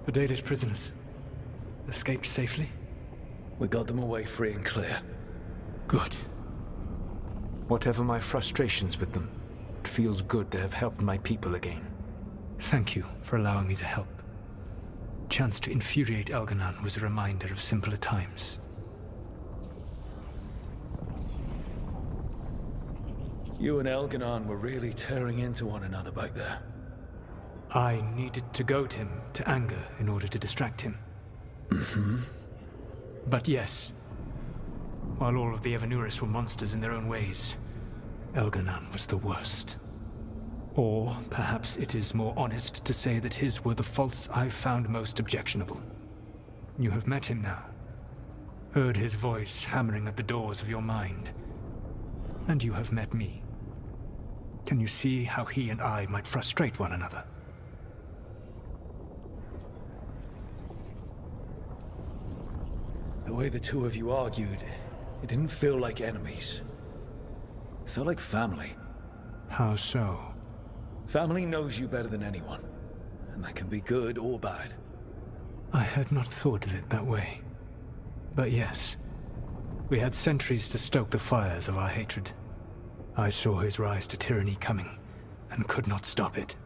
The Dalish prisoners escaped safely? We got them away free and clear. Good. Whatever my frustrations with them, it feels good to have helped my people again. Thank you for allowing me to help. Chance to infuriate Elganon was a reminder of simpler times. You and Elganon were really tearing into one another back there. I needed to goad him to anger in order to distract him. Mm-hmm. But yes, while all of the Evanuris were monsters in their own ways, Elganon was the worst. Or perhaps it is more honest to say that his were the faults I've found most objectionable. You have met him now, heard his voice hammering at the doors of your mind, and you have met me. Can you see how he and I might frustrate one another? The way the two of you argued, it didn't feel like enemies. It felt like family. How so? Family knows you better than anyone, and that can be good or bad. I had not thought of it that way. But yes, we had centuries to stoke the fires of our hatred. I saw his rise to tyranny coming, and could not stop it.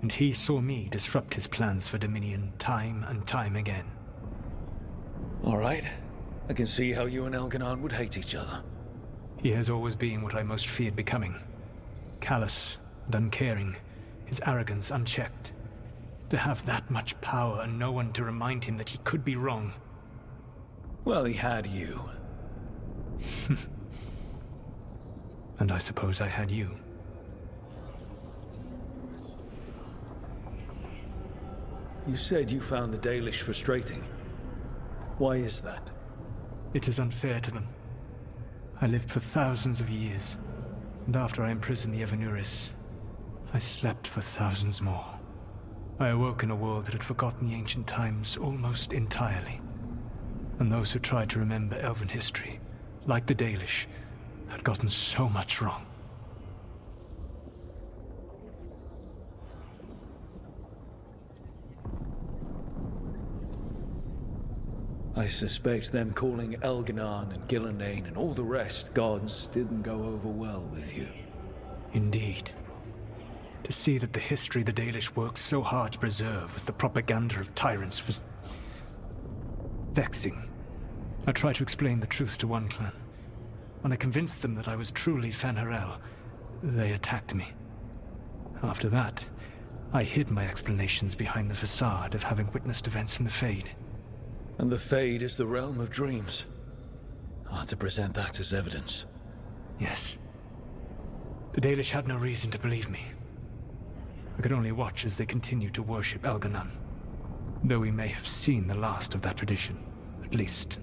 And he saw me disrupt his plans for dominion time and time again. All right. I can see how you and Elganon would hate each other. He has always been what I most feared becoming. Callous and uncaring, his arrogance unchecked. To have that much power and no one to remind him that he could be wrong. Well, he had you. And I suppose I had you. You said you found the Dalish frustrating. Why is that? It is unfair to them. I lived for thousands of years, and after I imprisoned the Evanuris, I slept for thousands more. I awoke in a world that had forgotten the ancient times almost entirely. And those who tried to remember Elven history, like the Dalish, had gotten so much wrong. I suspect them calling Elganon and Gillenane and all the rest gods didn't go over well with you. Indeed. To see that the history the Dalish worked so hard to preserve was the propaganda of tyrants was vexing. I tried to explain the truth to one clan. When I convinced them that I was truly Fen'Harel, they attacked me. After that, I hid my explanations behind the facade of having witnessed events in the Fade. And the Fade is the realm of dreams. Hard to present that as evidence. Yes. The Dalish had no reason to believe me. I could only watch as they continued to worship Elganon, though we may have seen the last of that tradition, at least.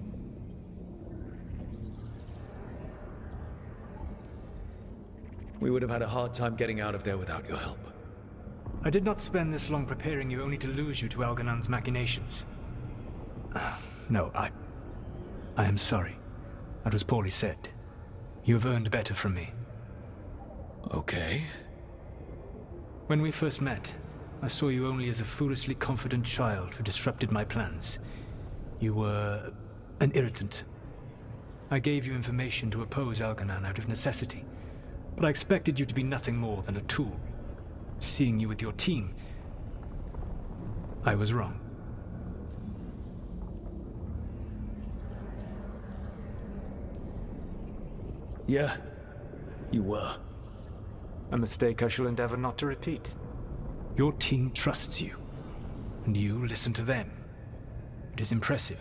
We would have had a hard time getting out of there without your help. I did not spend this long preparing you only to lose you to Elganon's machinations. No, I am sorry. That was poorly said. You have earned better from me. Okay. When we first met, I saw you only as a foolishly confident child who disrupted my plans. You were an irritant. I gave you information to oppose Elganon out of necessity, but I expected you to be nothing more than a tool. Seeing you with your team, I was wrong. Yeah, you were. A mistake I shall endeavor not to repeat. Your team trusts you, and you listen to them. It is impressive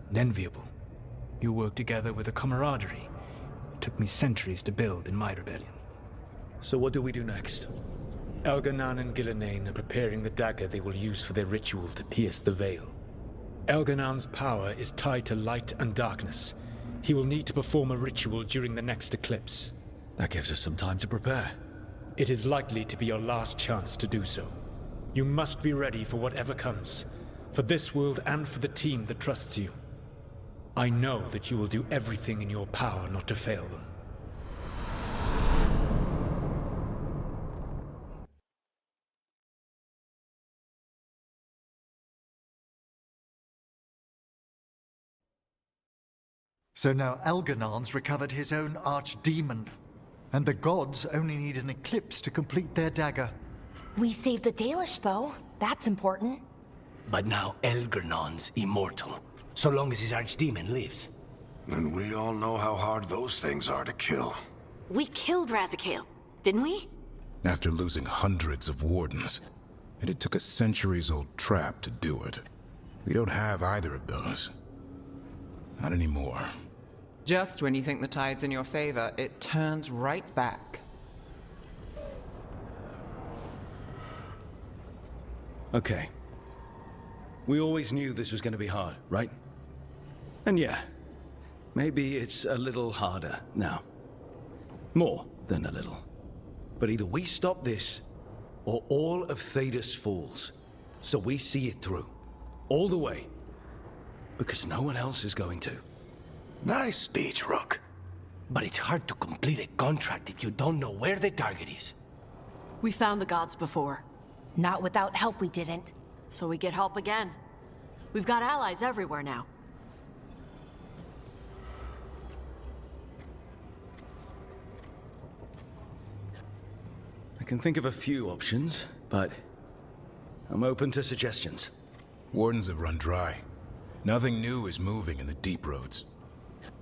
and enviable. You work together with a camaraderie it took me centuries to build in my rebellion. So what do we do next? Elganon and Gillenane are preparing the dagger they will use for their ritual to pierce the veil. Elganon's power is tied to light and darkness. He will need to perform a ritual during the next eclipse. That gives us some time to prepare. It is likely to be your last chance to do so. You must be ready for whatever comes, for this world and for the team that trusts you. I know that you will do everything in your power not to fail them. So now Elganon's recovered his own archdemon, and the gods only need an eclipse to complete their dagger. We saved the Dalish, though. That's important. But now Elgernon's immortal, so long as his archdemon lives. And we all know how hard those things are to kill. We killed Razikale, didn't we? After losing hundreds of wardens. And it took a centuries-old trap to do it. We don't have either of those. Not anymore. Just when you think the tide's in your favor, it turns right back. Okay. We always knew this was going to be hard, right? And yeah, maybe it's a little harder now. More than a little. But either we stop this, or all of Thedas falls. So we see it through. All the way. Because no one else is going to. Nice speech, Rook. But it's hard to complete a contract if you don't know where the target is. We found the gods before, Not without help, we didn't. so we get help again. We've got allies everywhere now. I can think of a few options, but I'm open to suggestions. Wardens have run dry. Nothing new is moving in the deep roads.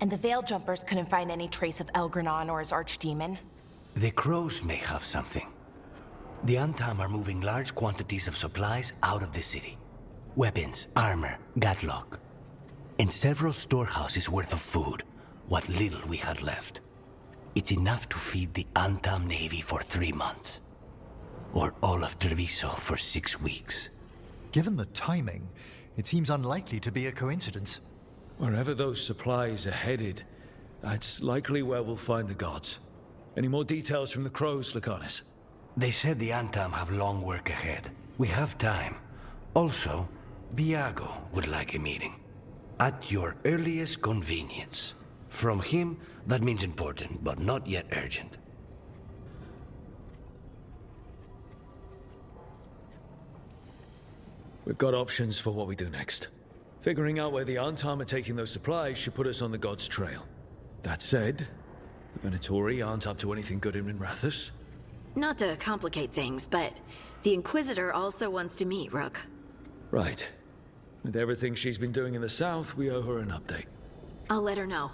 And the Veil Jumpers couldn't find any trace of Elgranon or his archdemon. The crows may have something. The Antam are moving large quantities of supplies out of the city. Weapons, armor, gatlock. And several storehouses worth of food, what little we had left. It's enough to feed the Antam Navy for 3 months. Or all of Treviso for 6 weeks. Given the timing, it seems unlikely to be a coincidence. Wherever those supplies are headed, that's likely where we'll find the gods. Any more details from the crows, Lucanus? They said the Antam have long work ahead. We have time. Also, Biago would like a meeting. At your earliest convenience. From him, that means important, but not yet urgent. We've got options for what we do next. Figuring out where the Antam are taking those supplies should put us on the gods' trail. That said, the Venatori aren't up to anything good in Minrathous. Not to complicate things, but the Inquisitor also wants to meet Rook. Right. With everything she's been doing in the south, we owe her an update. I'll let her know.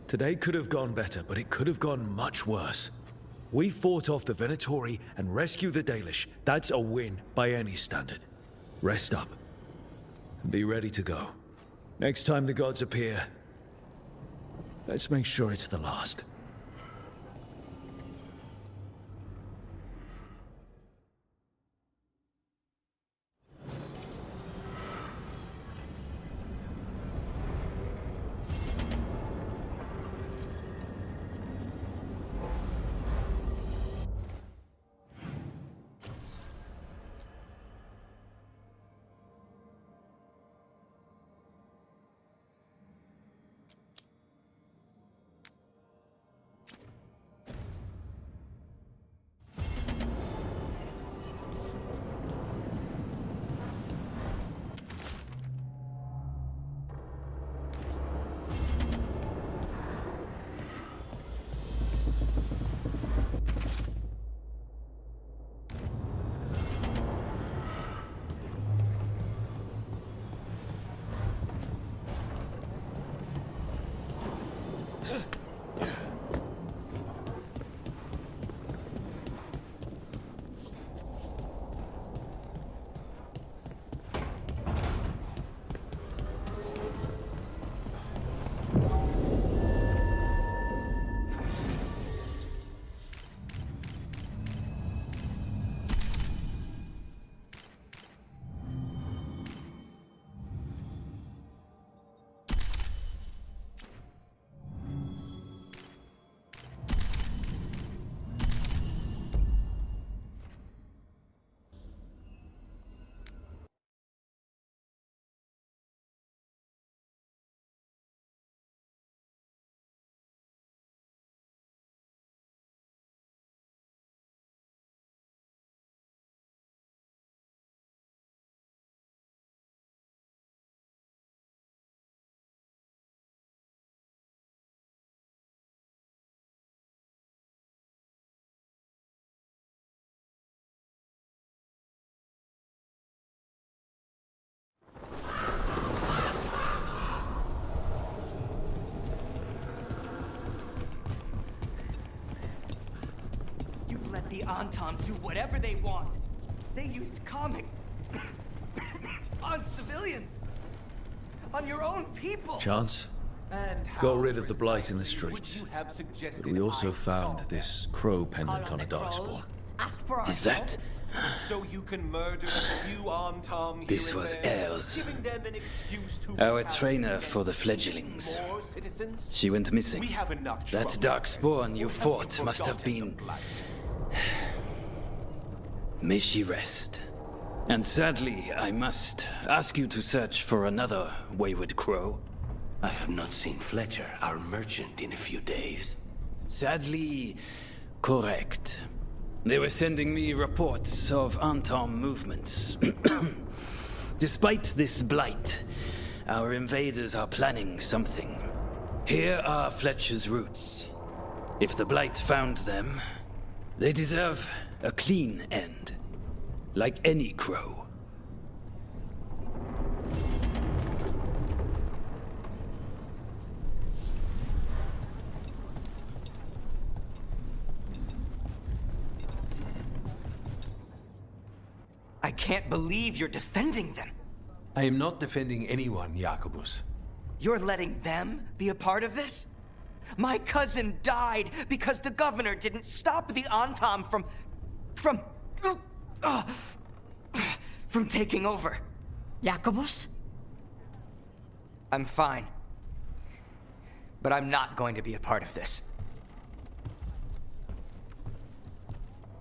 Today could have gone better, but it could have gone much worse. We fought off the Venatori and rescued the Dalish. That's a win by any standard. Rest up. And be ready to go. Next time the gods appear, let's make sure it's the last. let the Antam do whatever they want. They used comic on civilians. On your own people. Chance? Got rid of the blight in the streets. But we also found this crow pendant on a darkspawn. Ask for our Is that? So you can murder a few Antam. This was ours. Our trainer for the fledglings. She went missing. That darkspawn you fought must have been... May she rest. And sadly, I must ask you to search for another wayward crow. I have not seen Fletcher, our merchant, in a few days. Sadly, correct. They were sending me reports of Antam movements. Despite this blight, our invaders are planning something. Here are Fletcher's roots. If the blight found them, they deserve a clean end. Like any crow. I can't believe you're defending them. I am not defending anyone, Jacobus. You're letting them be a part of this? My cousin died because the governor didn't stop the Antam from taking over. Jacobus? I'm fine. But I'm not going to be a part of this.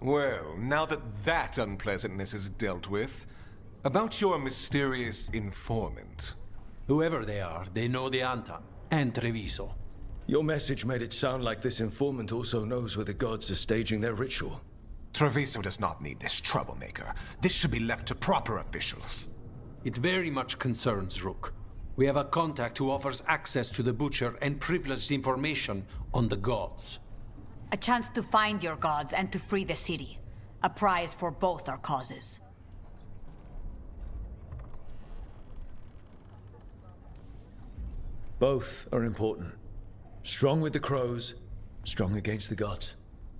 Well, now that unpleasantness is dealt with, about your mysterious informant. Whoever they are, they know the Antam and Treviso. Your message made it sound like this informant also knows where the gods are staging their ritual. Treviso does not need this troublemaker. This should be left to proper officials. It very much concerns Rook. We have a contact who offers access to the Butcher and privileged information on the gods. A chance to find your gods and to free the city. A prize for both our causes. Both are important. Strong with the crows, strong against the gods.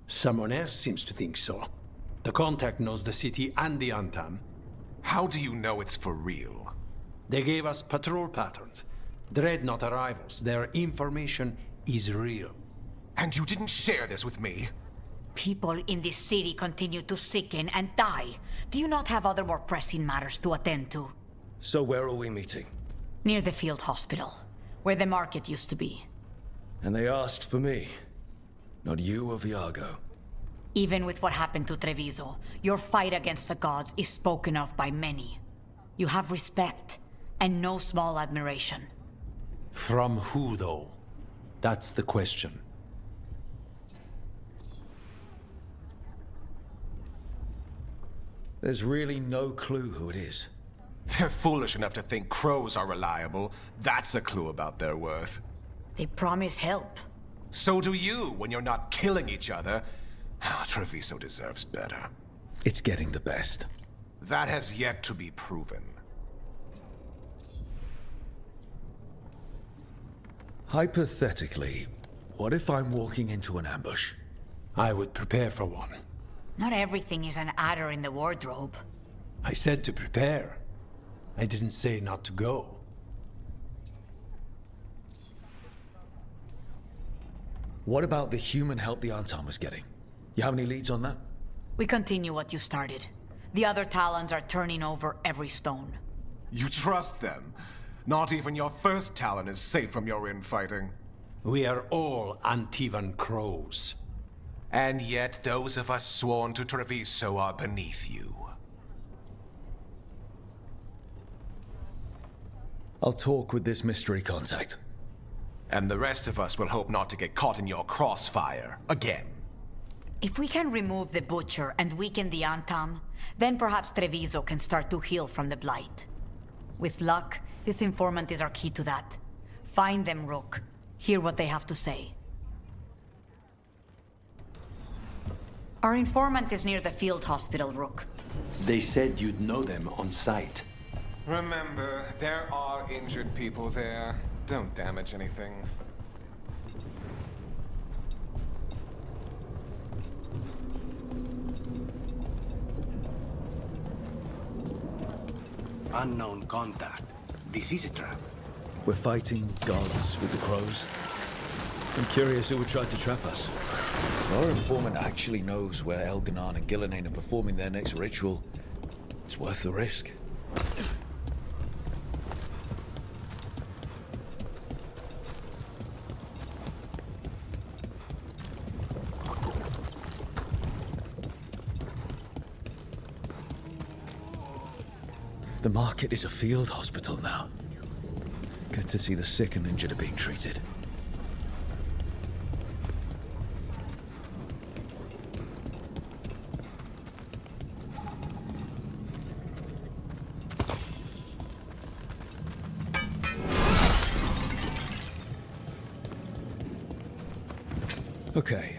Someone else seems to think so. The contact knows the city and the Antam. How do you know it's for real? They gave us patrol patterns. Dreadnought arrivals. Their information is real. And you didn't share this with me? People in this city continue to sicken and die. Do you not have other more pressing matters to attend to? So where are we meeting? Near the field hospital, where the market used to be. And they asked for me, not you or Viago. Even with what happened to Treviso, your fight against the gods is spoken of by many. You have respect, and no small admiration. From who, though? That's the question. There's really no clue who it is. They're foolish enough to think crows are reliable. That's a clue about their worth. They promise help. So do you, when you're not killing each other. Treviso deserves better. It's getting the best. That has yet to be proven. Hypothetically, what if I'm walking into an ambush? I would prepare for one. Not everything is an adder in the wardrobe. I said to prepare. I didn't say not to go. What about the human help the Antam was getting? You have any leads on that? We continue what you started. The other Talons are turning over every stone. You trust them? Not even your first Talon is safe from your infighting. We are all Antivan crows. And yet those of us sworn to Treviso are beneath you. I'll talk with this mystery contact. And the rest of us will hope not to get caught in your crossfire again. If we can remove the Butcher and weaken the Antam, then perhaps Treviso can start to heal from the blight. With luck, this informant is our key to that. Find them, Rook. Hear what they have to say. Our informant is near the field hospital, Rook. They said you'd know them on sight. Remember, there are injured people there. Don't damage anything. unknown contact. This is a trap. We're fighting gods with the crows. I'm curious who would try to trap us. If our informant actually knows where Elganon and Gillenane are performing their next ritual, it's worth the risk. The market is a field hospital now. Good to see the sick and injured are being treated. Okay.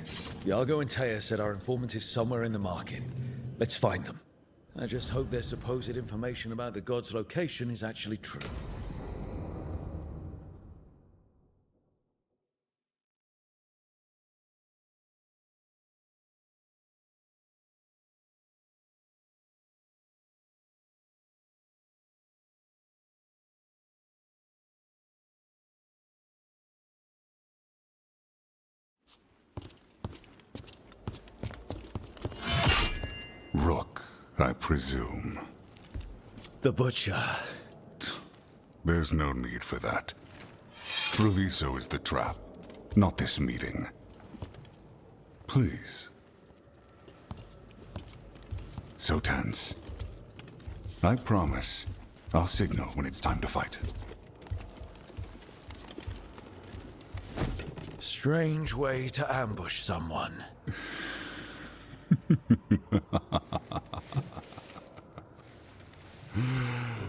Iago and Taya said our informant is somewhere in the market. Let's find them. I just hope their supposed information about the god's location is actually true. Rook, I presume. The Butcher. There's no need for that. Treviso is the trap, not this meeting. Please. So tense. I promise, I'll signal when it's time to fight. Strange way to ambush someone.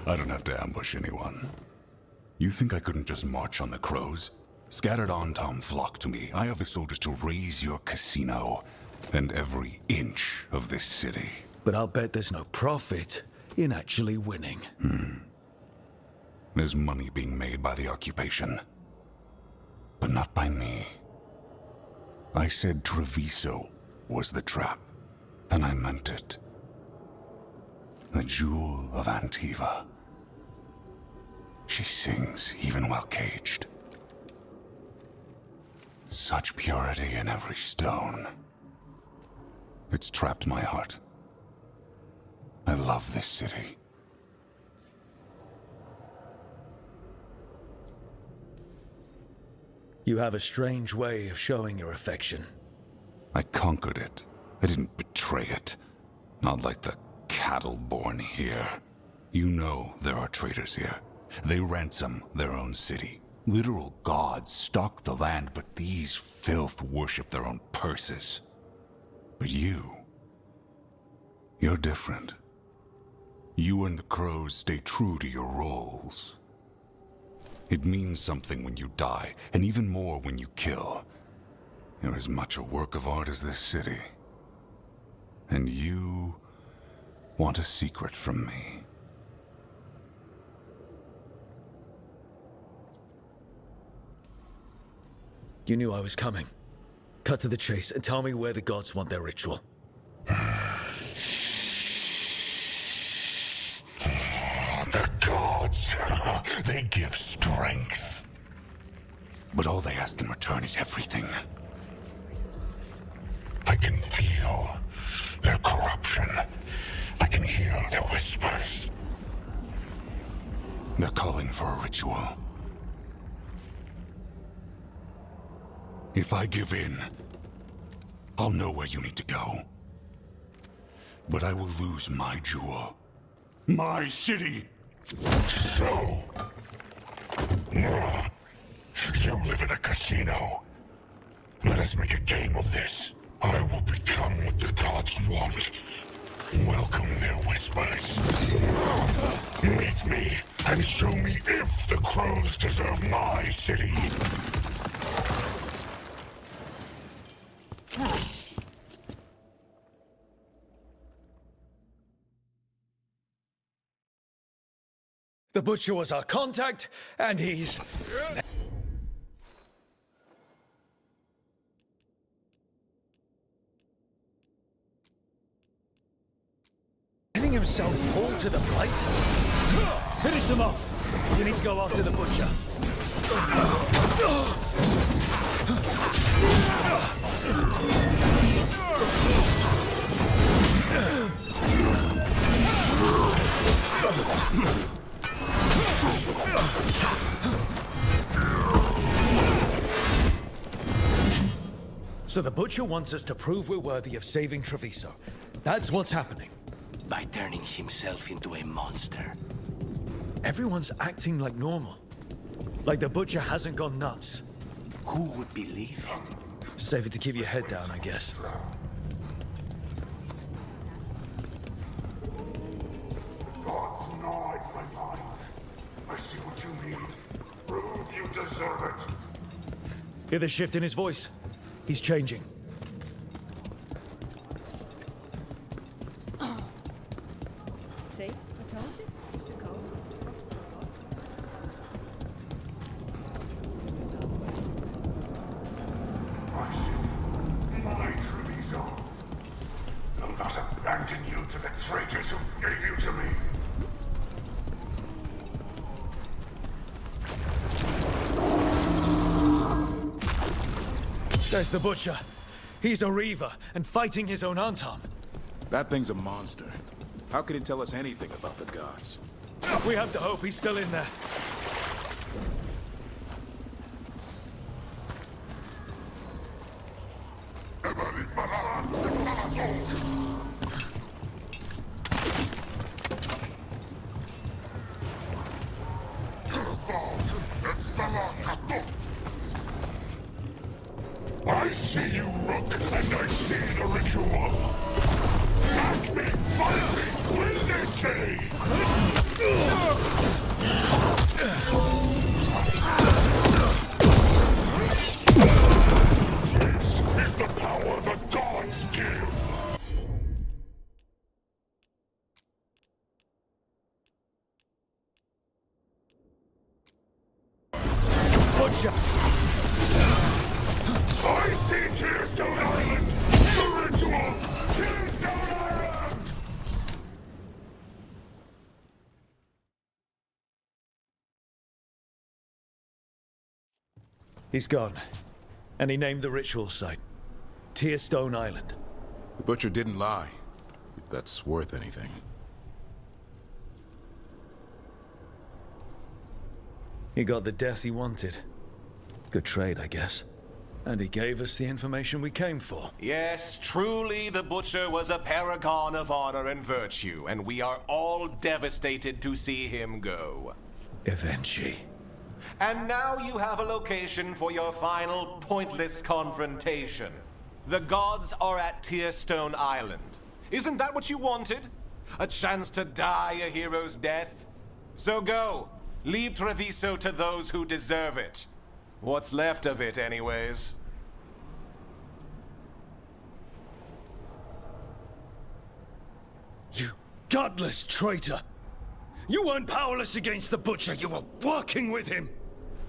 I don't have to ambush anyone. You think I couldn't just march on the crows? Scattered Antam flock to me. I have the soldiers to raise your casino and every inch of this city. But I'll bet there's no profit in actually winning. There's money being made by the occupation. But not by me. I said Treviso was the trap, and I meant it. The jewel of Antiva. She sings even while caged. Such purity in every stone. It's trapped my heart. I love this city. You have a strange way of showing your affection. I conquered it. I didn't betray it. Not like the cattle born here. You know there are traitors here. They ransom their own city. Literal gods stalk the land, but these filth worship their own purses. But you're different. You and the crows stay true to your roles. It means something when you die, and even more when you kill. You're as much a work of art as this city. And you want a secret from me. You knew I was coming. Cut to the chase and tell me where the gods want their ritual. The gods, they give strength. But all they ask in return is everything. I can feel their corruption. I can hear their whispers. They're calling for a ritual. If I give in, I'll know where you need to go. But I will lose my jewel. My city! So... you live in a casino. Let us make a game of this. I will become what the gods want. Welcome their whispers. Meet me and show me if the crows deserve my city. The Butcher was our contact, and he's... getting himself pull to the Blight? Finish them off! You need to go after the Butcher. So the Butcher wants us to prove we're worthy of saving Treviso. That's what's happening. By turning himself into a monster. Everyone's acting like normal. Like the Butcher hasn't gone nuts. Who would believe it? Safer to keep your head down, I guess. God's gnawing my mind. I see what you need. Prove you deserve it. Hear the shift in his voice? He's changing. See? I told you. Just a cold. I see. My Treviso. Will not abandon you to the traitors who gave you to me. There's the Butcher. He's a Reaver and fighting his own Antam. That thing's a monster. How could it tell us anything about the gods? We have to hope he's still in there. I see you, Rook, and I see the ritual. Match me, fight me, win this day! This is the power the gods give. Butcher! I see Tearstone Island! The ritual! Tearstone Island! He's gone. And he named the ritual site. Tearstone Island. The Butcher didn't lie, if that's worth anything. He got the death he wanted. Good trade, I guess. And he gave us the information we came for. Yes, truly the Butcher was a paragon of honor and virtue, and we are all devastated to see him go. Avventure. And now you have a location for your final pointless confrontation. The gods are at Tearstone Island. Isn't that what you wanted? A chance to die a hero's death? So go. Leave Treviso to those who deserve it. What's left of it, anyways. You godless traitor! You weren't powerless against the Butcher, you were working with him!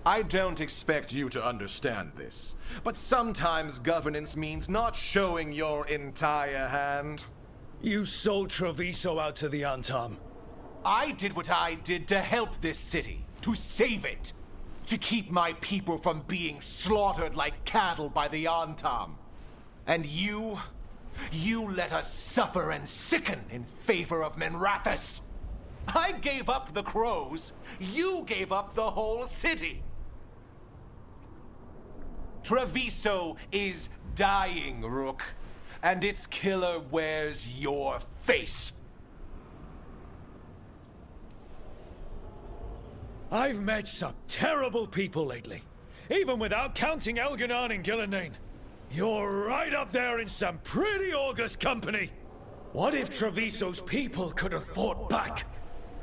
I don't expect you to understand this, but sometimes governance means not showing your entire hand. You sold Treviso out to the Antam. I did what I did to help this city, to save it, to keep my people from being slaughtered like cattle by the Antam. And you let us suffer and sicken in favor of Menrathus. I gave up the crows, you gave up the whole city. Treviso is dying, Rook, and its killer wears your face. I've met some terrible people lately, even without counting Elganon and Gillenane. You're right up there in some pretty august company. What if Treviso's people could have fought back?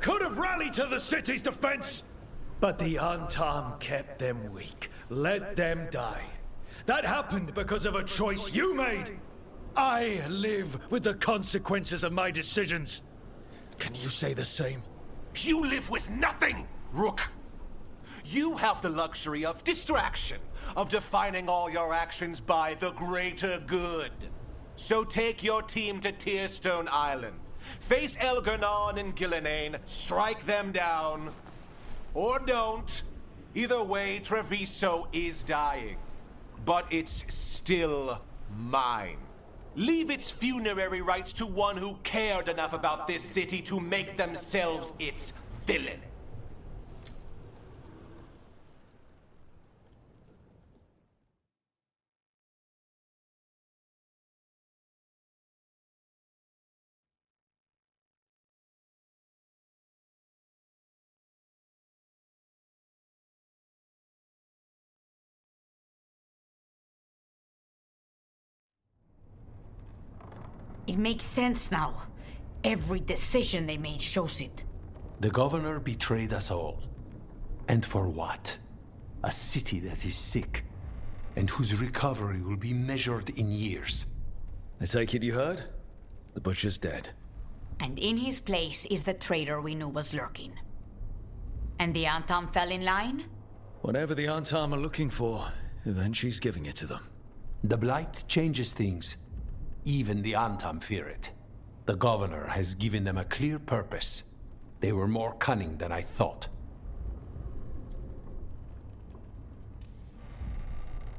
Could have rallied to the city's defense? But the Antam kept them weak, let them die. That happened because of a choice you made. I live with the consequences of my decisions. Can you say the same? You live with nothing, Rook. You have the luxury of distraction, of defining all your actions by the greater good. So take your team to Tearstone Island Face Elgar'nan and Gillenane, strike them down. Or don't. Either way, Treviso is dying. But it's still mine. Leave its funerary rites to one who cared enough about this city to make themselves its villain. It makes sense now. Every decision they made shows it. The governor betrayed us all. And for what? A city that is sick, and whose recovery will be measured in years. I take it you heard? The butcher's dead. And in his place is the traitor we knew was lurking. And the Antam fell in line? Whatever the Antam are looking for, Avenci's giving it to them. The Blight changes things. Even the Antam fear it. The governor has given them a clear purpose. They were more cunning than I thought.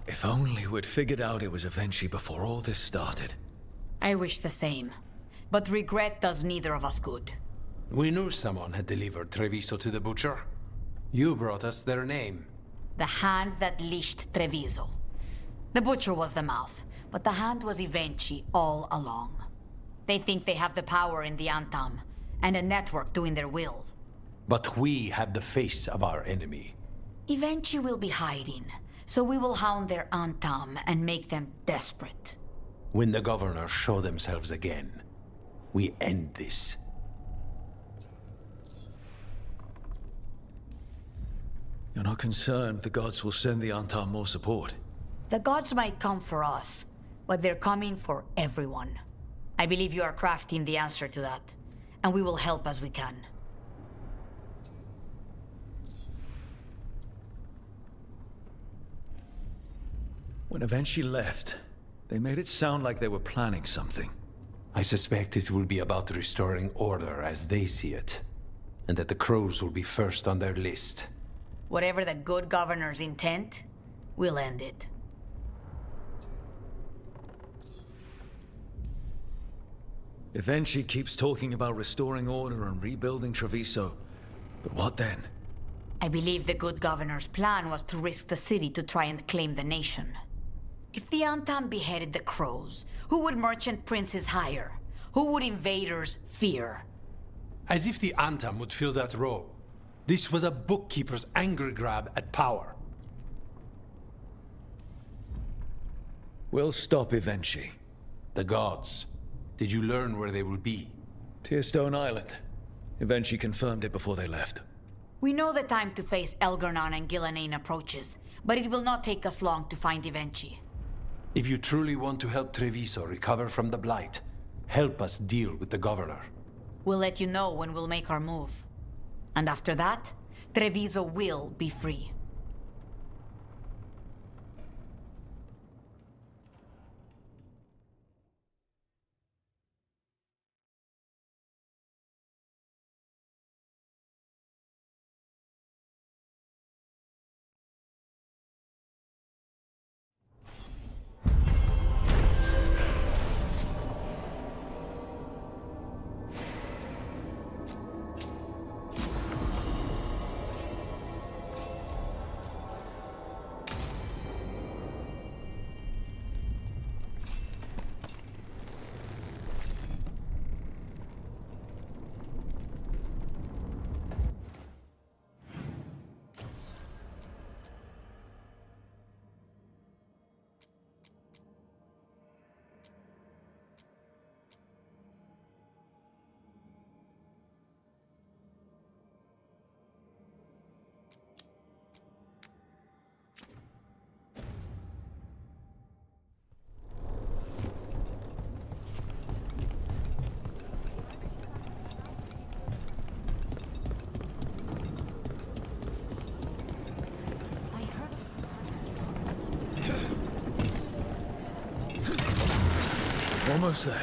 If only we'd figured out it was Avenci before all this started. I wish the same. But regret does neither of us good. We knew someone had delivered Treviso to the butcher. You brought us their name. The hand that leashed Treviso. The butcher was the mouth, but the hand was Avenci all along. They think they have the power in the Antam, and a network doing their will. But we have the face of our enemy. Avenci will be hiding, so we will hound their Antam and make them desperate. When the governors show themselves again, we end this. You're not concerned the gods will send the Antam more support? The gods might come for us, but they're coming for everyone. I believe you are crafting the answer to that, and we will help as we can. When Avenci left, they made it sound like they were planning something. I suspect it will be about restoring order as they see it, and that the crows will be first on their list. Whatever the good governor's intent, we'll end it. Avenci keeps talking about restoring order and rebuilding Treviso. But what then? I believe the good governor's plan was to risk the city to try and claim the nation. If the Antam beheaded the crows, who would merchant princes hire? Who would invaders fear? As if the Antam would fill that role. This was a bookkeeper's angry grab at power. We'll stop Avenci. The gods. Did you learn where they will be? Tearstone Island. Avenci confirmed it before they left. We know the time to face Elgar'nan and Gillenane approaches, but it will not take us long to find Avenci. If you truly want to help Treviso recover from the Blight, help us deal with the governor. We'll let you know when we'll make our move. And after that, Treviso will be free. Almost there.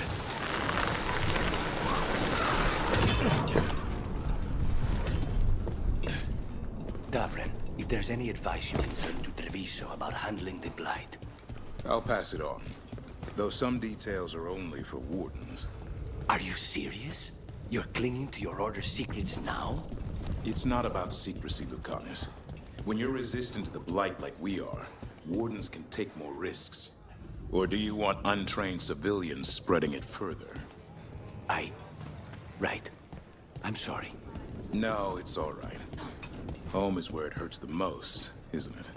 there's any advice you can send to Treviso about handling the Blight. I'll pass it on. Though some details are only for wardens. Are you serious? You're clinging to your order's secrets now? It's not about secrecy, Lucanus. When you're resistant to the Blight like we are, wardens can take more risks. Or do you want untrained civilians spreading it further? Right. I'm sorry. No, it's all right. Home is where it hurts the most, isn't it?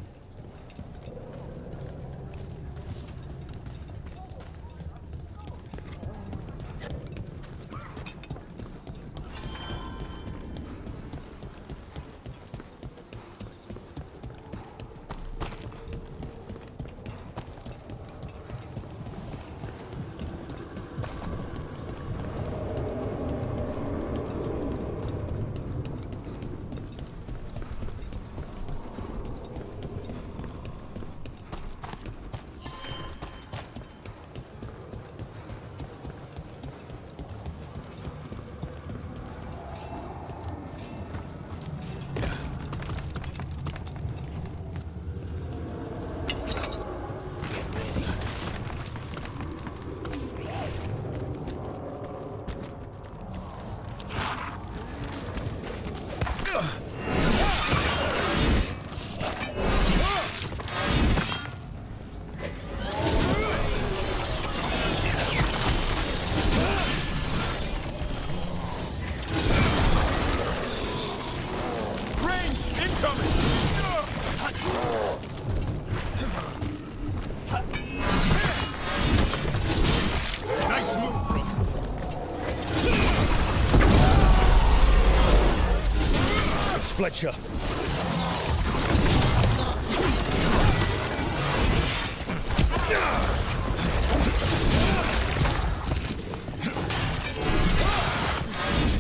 Fletcher.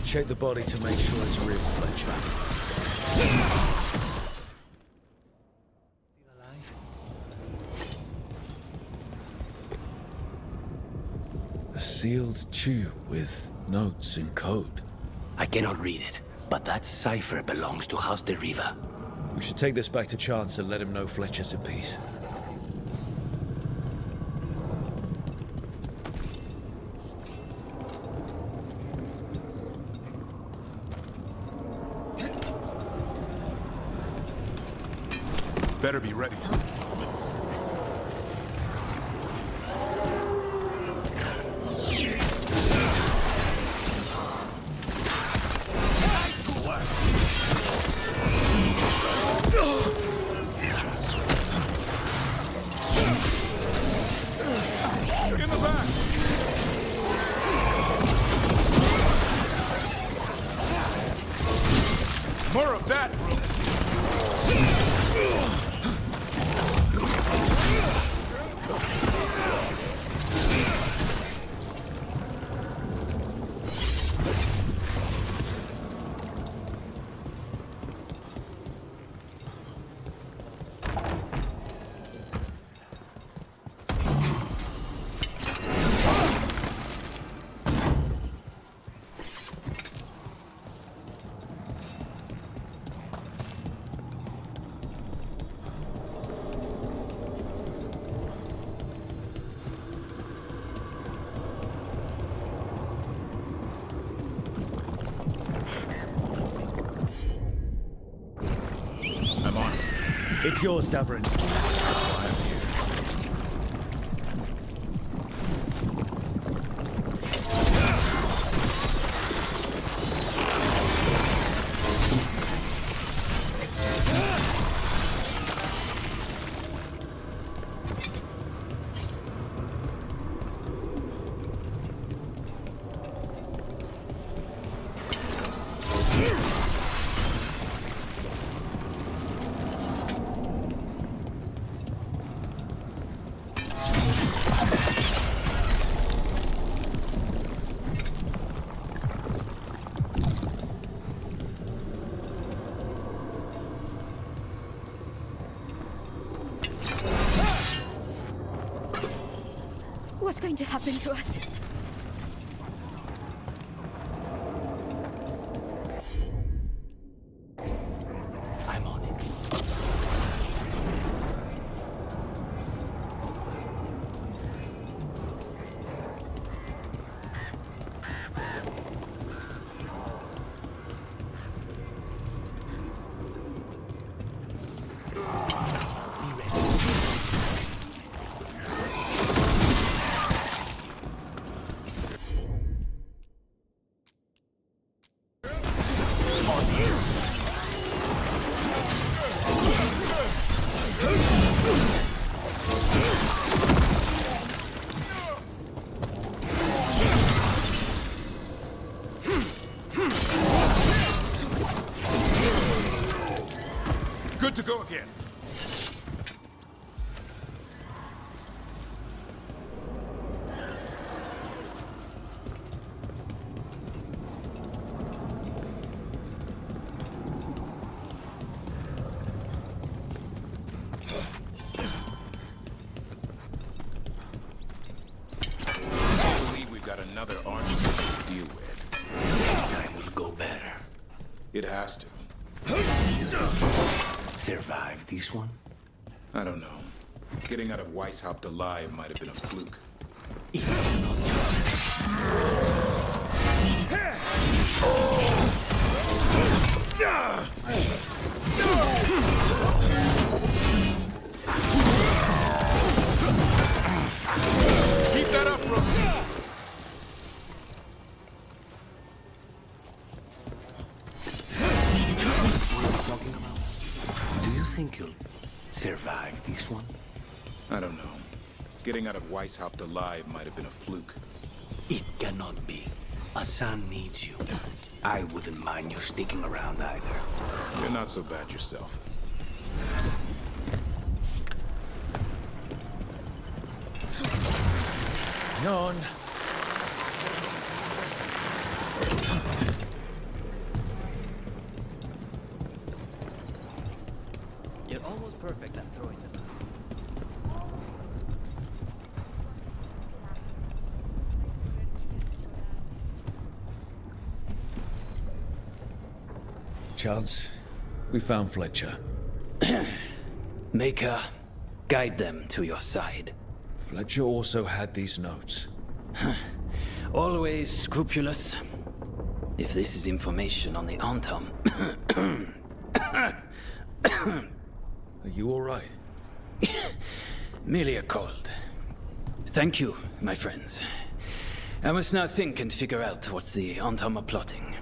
Check the body to make sure it's real, Fletcher. Still alive? A sealed tube with notes in code. I cannot read it, but that cipher belongs to House de Riva. We should take this back to Chance and let him know Fletcher's in peace. Better be ready. In the back! More of that, Rook! It's yours, Davrin. What's going to happen to us? I'm on it. Good to go again. I believe we've got another archduke to deal with. This time will go better. It has to. Survive this one? I don't know. Getting out of Weishaupt alive might have been a fluke. Keep that up, Rook! Do you think you'll survive this one? I don't know. Getting out of Weishaupt alive might have been a fluke. It cannot be. Hassan needs you. I wouldn't mind you sticking around either. You're not so bad yourself. On. You're almost perfect at throwing them. Chance, we found Fletcher. Maker, guide them to your side. Fletcher also had these notes. Always scrupulous. If this is information on the Antam. Are you all right? Merely a cold. Thank you, my friends. I must now think and figure out what the Antam are plotting.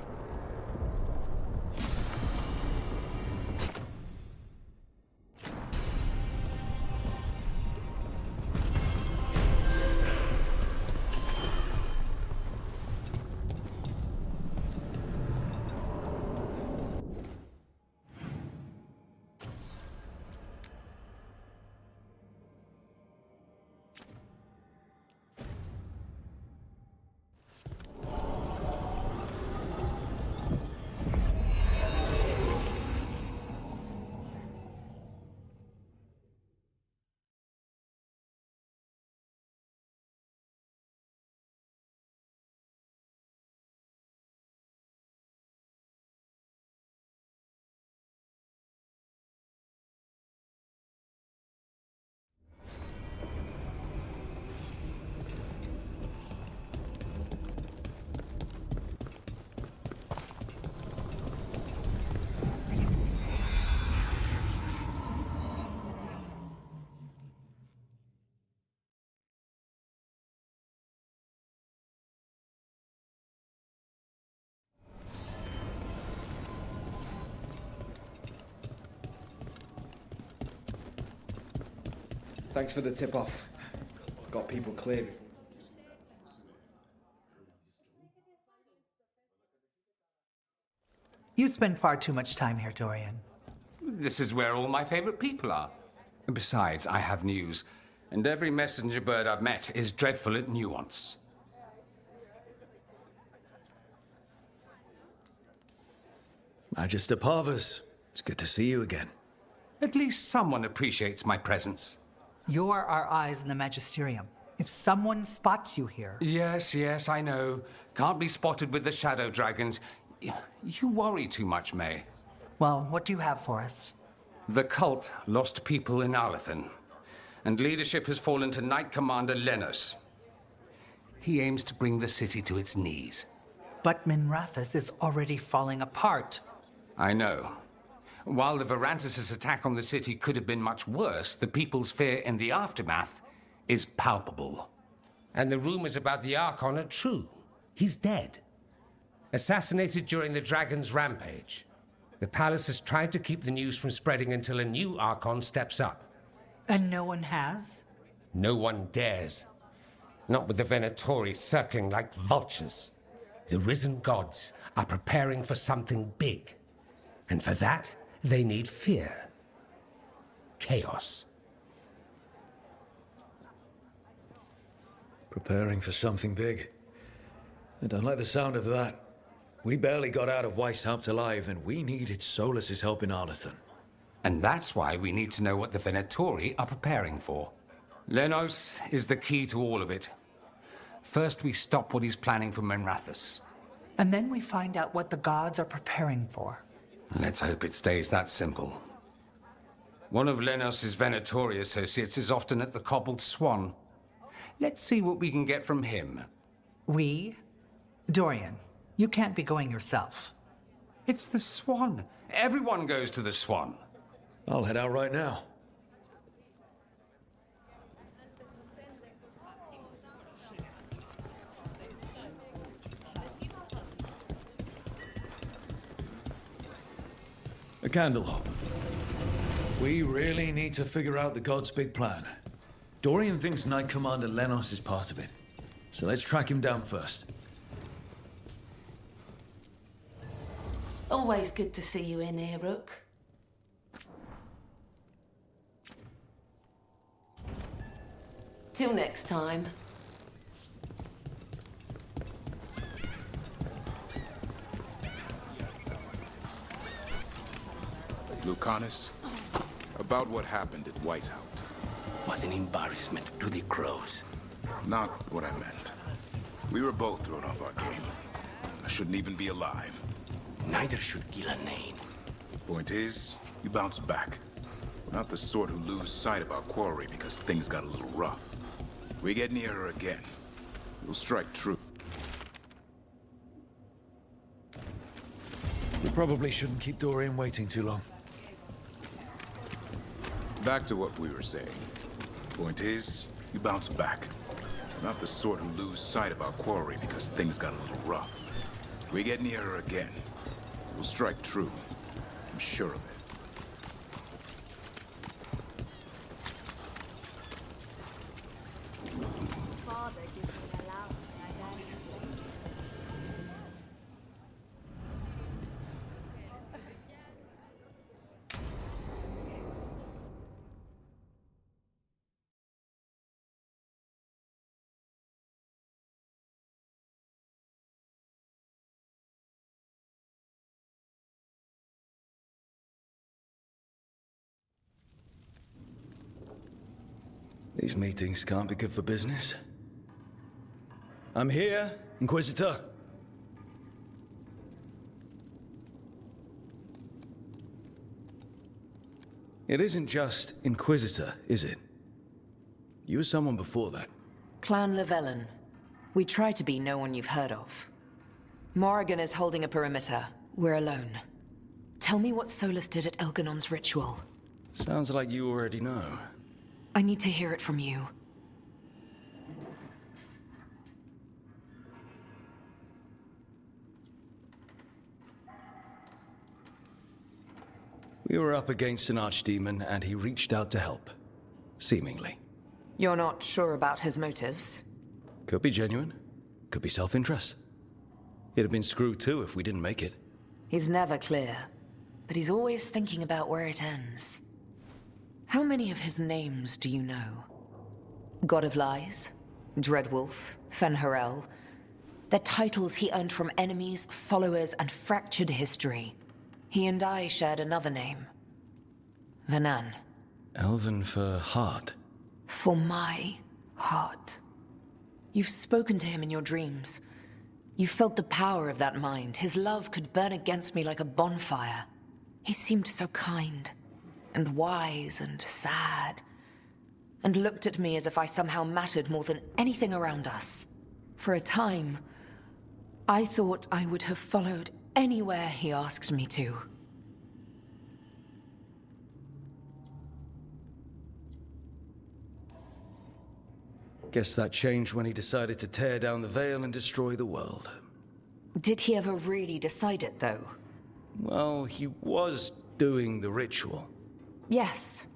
Thanks for the tip-off. Got people clear before. You spend far too much time here, Dorian. This is where all my favorite people are. And besides, I have news. And every messenger bird I've met is dreadful at nuance. Magister Parvus, it's good to see you again. At least someone appreciates my presence. You're our eyes in the Magisterium. If someone spots you here... Yes, I know. Can't be spotted with the shadow dragons. You worry too much, May. Well, what do you have for us? The cult lost people in Alathan, and leadership has fallen to Knight Commander Lenos. He aims to bring the city to its knees. But Minrathous is already falling apart. I know. While the Varantis' attack on the city could have been much worse, the people's fear in the aftermath is palpable. And the rumors about the Archon are true. He's dead. assassinated during the Dragon's rampage. The palace has tried to keep the news from spreading until a new Archon steps up. And no one has? No one dares. Not with the Venatori circling like vultures. The risen gods are preparing for something big. And for that, they need fear. Chaos. Preparing for something big. I don't like the sound of that. We barely got out of Weishaupt alive, and we needed Solus's help in Arlethan. And that's why we need to know what the Venatori are preparing for. Lenos is the key to all of it. First, we stop what he's planning for Menrathus. And then we find out what the gods are preparing for. Let's hope it stays that simple. One of Lenos's Venatori associates is often at the Cobbled Swan. Let's see what we can get from him. We? Dorian, you can't be going yourself. It's the Swan. Everyone goes to the Swan. I'll head out right now. A candle. We really need to figure out the god's big plan. Dorian thinks Knight Commander Lenos is part of it. So let's track him down first. Always good to see you in here, Rook. Till next time. Lucanus, about what happened at Weishaupt. Was an embarrassment to the crows. Not what I meant. We were both thrown off our game. I shouldn't even be alive. Neither should Gillanane. Point is, you bounce back. We're not the sort who lose sight of our quarry because things got a little rough. If we get near her again, we'll strike true. We probably shouldn't keep Dorian waiting too long. Back to what we were saying. Point is, you bounce back. We're not the sort who lose sight of our quarry because things got a little rough. If we get near her again, we'll strike true. I'm sure of it. These meetings can't be good for business. I'm here, Inquisitor. It isn't just Inquisitor, is it? You were someone before that. Clan Llewellyn. We try to be no one you've heard of. Morrigan is holding a perimeter. We're alone. Tell me what Solus did at Elganon's ritual. Sounds like you already know. I need to hear it from you. We were up against an archdemon, and he reached out to help. Seemingly. You're not sure about his motives? Could be genuine. Could be self-interest. He'd have been screwed too if we didn't make it. He's never clear, but he's always thinking about where it ends. How many of his names do you know? God of Lies, Dreadwolf, Fen'Harel. They're titles he earned from enemies, followers, and fractured history. He and I shared another name. Vanan. Elven for heart. For my heart. You've spoken to him in your dreams. You felt the power of that mind. His love could burn against me like a bonfire. He seemed so kind, and wise, and sad, and looked at me as if I somehow mattered more than anything around us. For a time, I thought I would have followed anywhere he asked me to. Guess that changed when he decided to tear down the Veil and destroy the world. Did he ever really decide it, though? Well, he was doing the ritual. Yes.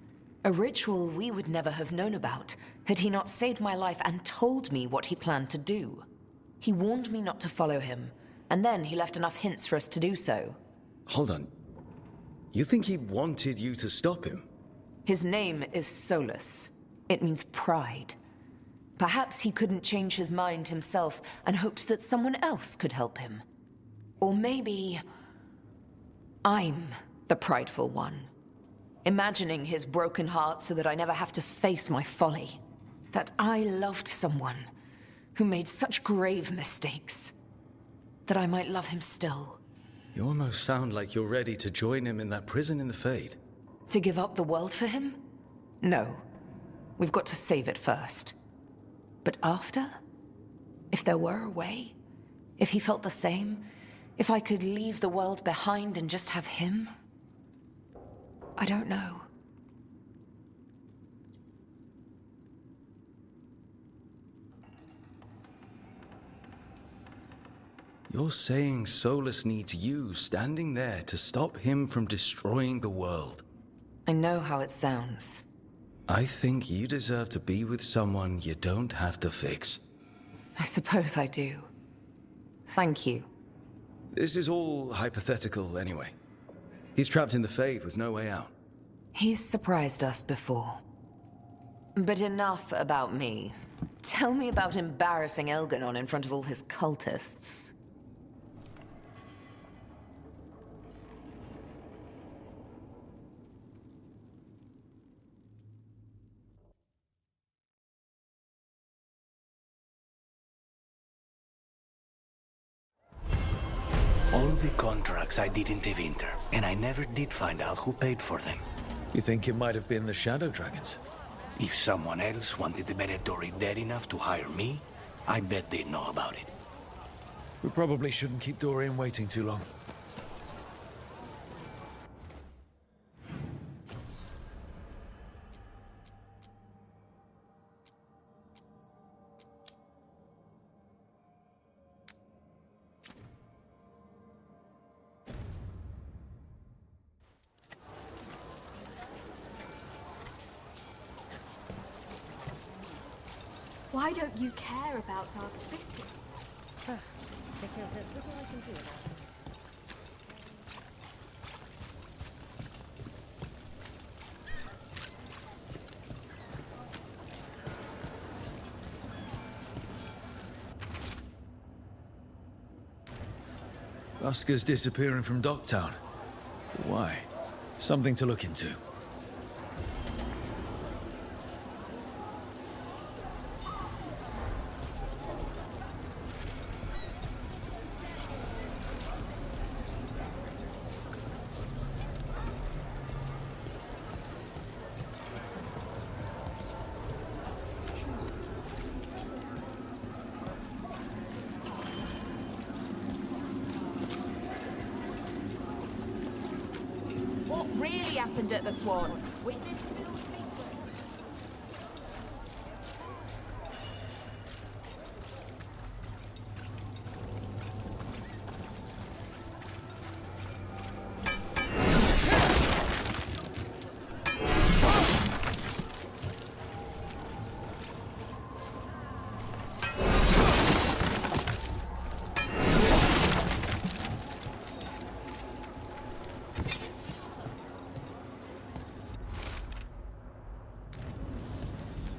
A ritual we would never have known about, had he not saved my life and told me what he planned to do. He warned me not to follow him, and then he left enough hints for us to do so. Hold on. You think he wanted you to stop him? His name is Solus. It means pride. Perhaps he couldn't change his mind himself and hoped that someone else could help him. Or maybe I'm the prideful one. Imagining his broken heart so that I never have to face my folly. That I loved someone who made such grave mistakes. That I might love him still. You almost sound like you're ready to join him in that prison in the Fade. To give up the world for him? No. We've got to save it first. But after? If there were a way? If he felt the same? If I could leave the world behind and just have him? I don't know. You're saying Solus needs you standing there to stop him from destroying the world. I know how it sounds. I think you deserve to be with someone you don't have to fix. I suppose I do. Thank you. This is all hypothetical anyway. He's trapped in the Fade with no way out. He's surprised us before. But enough about me. Tell me about embarrassing Elganon in front of all his cultists. All the contracts I didn't enter, and I never did find out who paid for them. You think it might have been the Shadow Dragons? If someone else wanted the Venatori dead enough to hire me, I bet they'd know about it. We probably shouldn't keep Dorian waiting too long. Why don't you care about our city? Because there's little I can do about it. Oscar's disappearing from Docktown. Why? Something to look into. What really happened at the Swan? Witness still secret.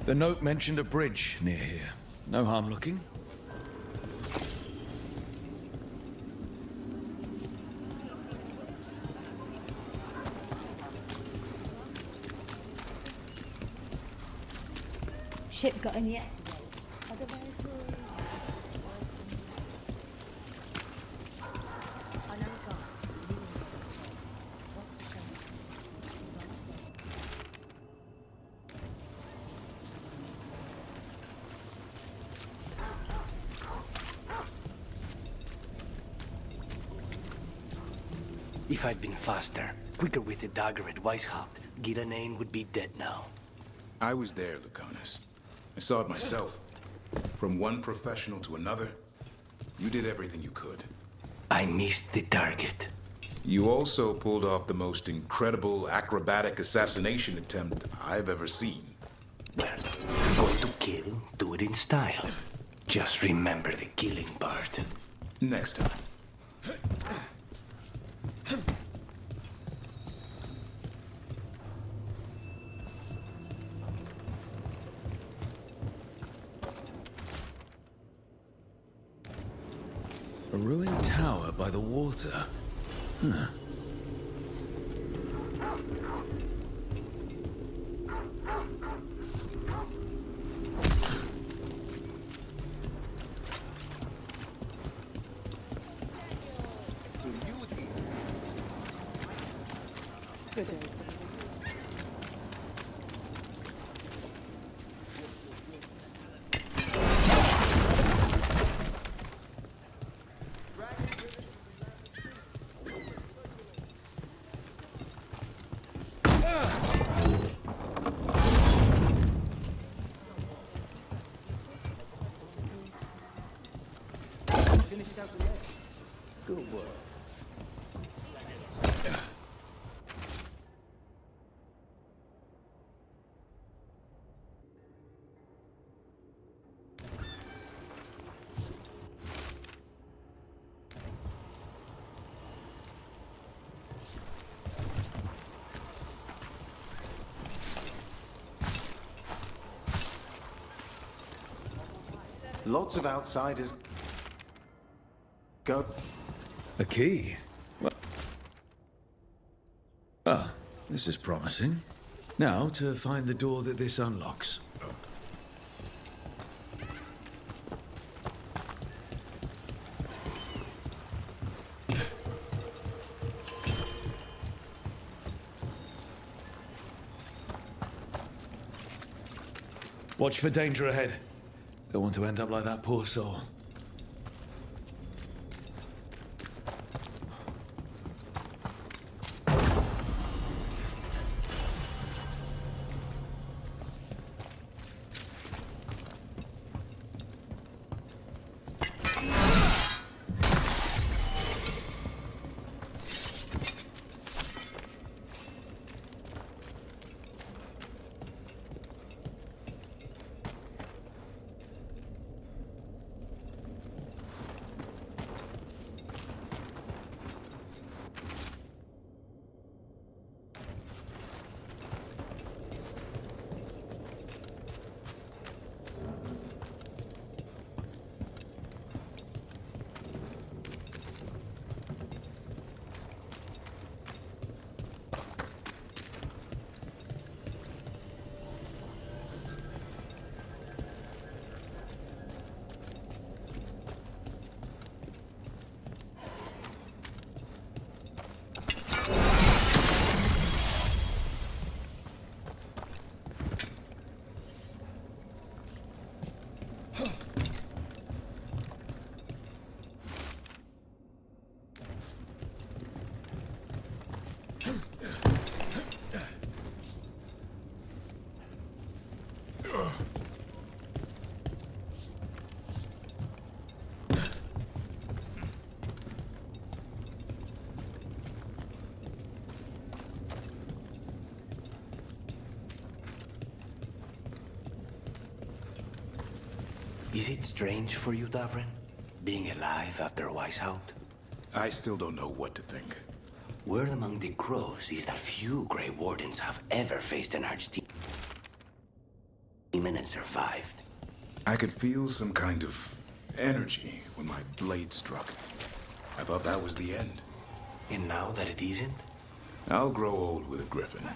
The note mentioned a bridge near here. No harm looking. Ship got in yesterday. Otherwise, I know God. What's the chance? If I'd been faster, quicker with the dagger at Weishaupt, Gilanane would be dead now. I was there, Lucanus. I saw it myself. From one professional to another, you did everything you could. I missed the target. You also pulled off the most incredible acrobatic assassination attempt I've ever seen. Well, if you're going to kill, do it in style. Just remember the killing part. Next time. A ruined tower by the water. Huh. Good day, Good work. Lots of outsiders. Go. A key? Well, this is promising. Now to find the door that this unlocks. Watch for danger ahead. Don't want to end up like that poor soul. Is it strange for you, Davrin? Being alive after a wise out? I still don't know what to think. Word among the crows is that few Grey Wardens have ever faced an archdemon and survived. I could feel some kind of energy when my blade struck. I thought that was the end. And now that it isn't? I'll grow old with a griffin.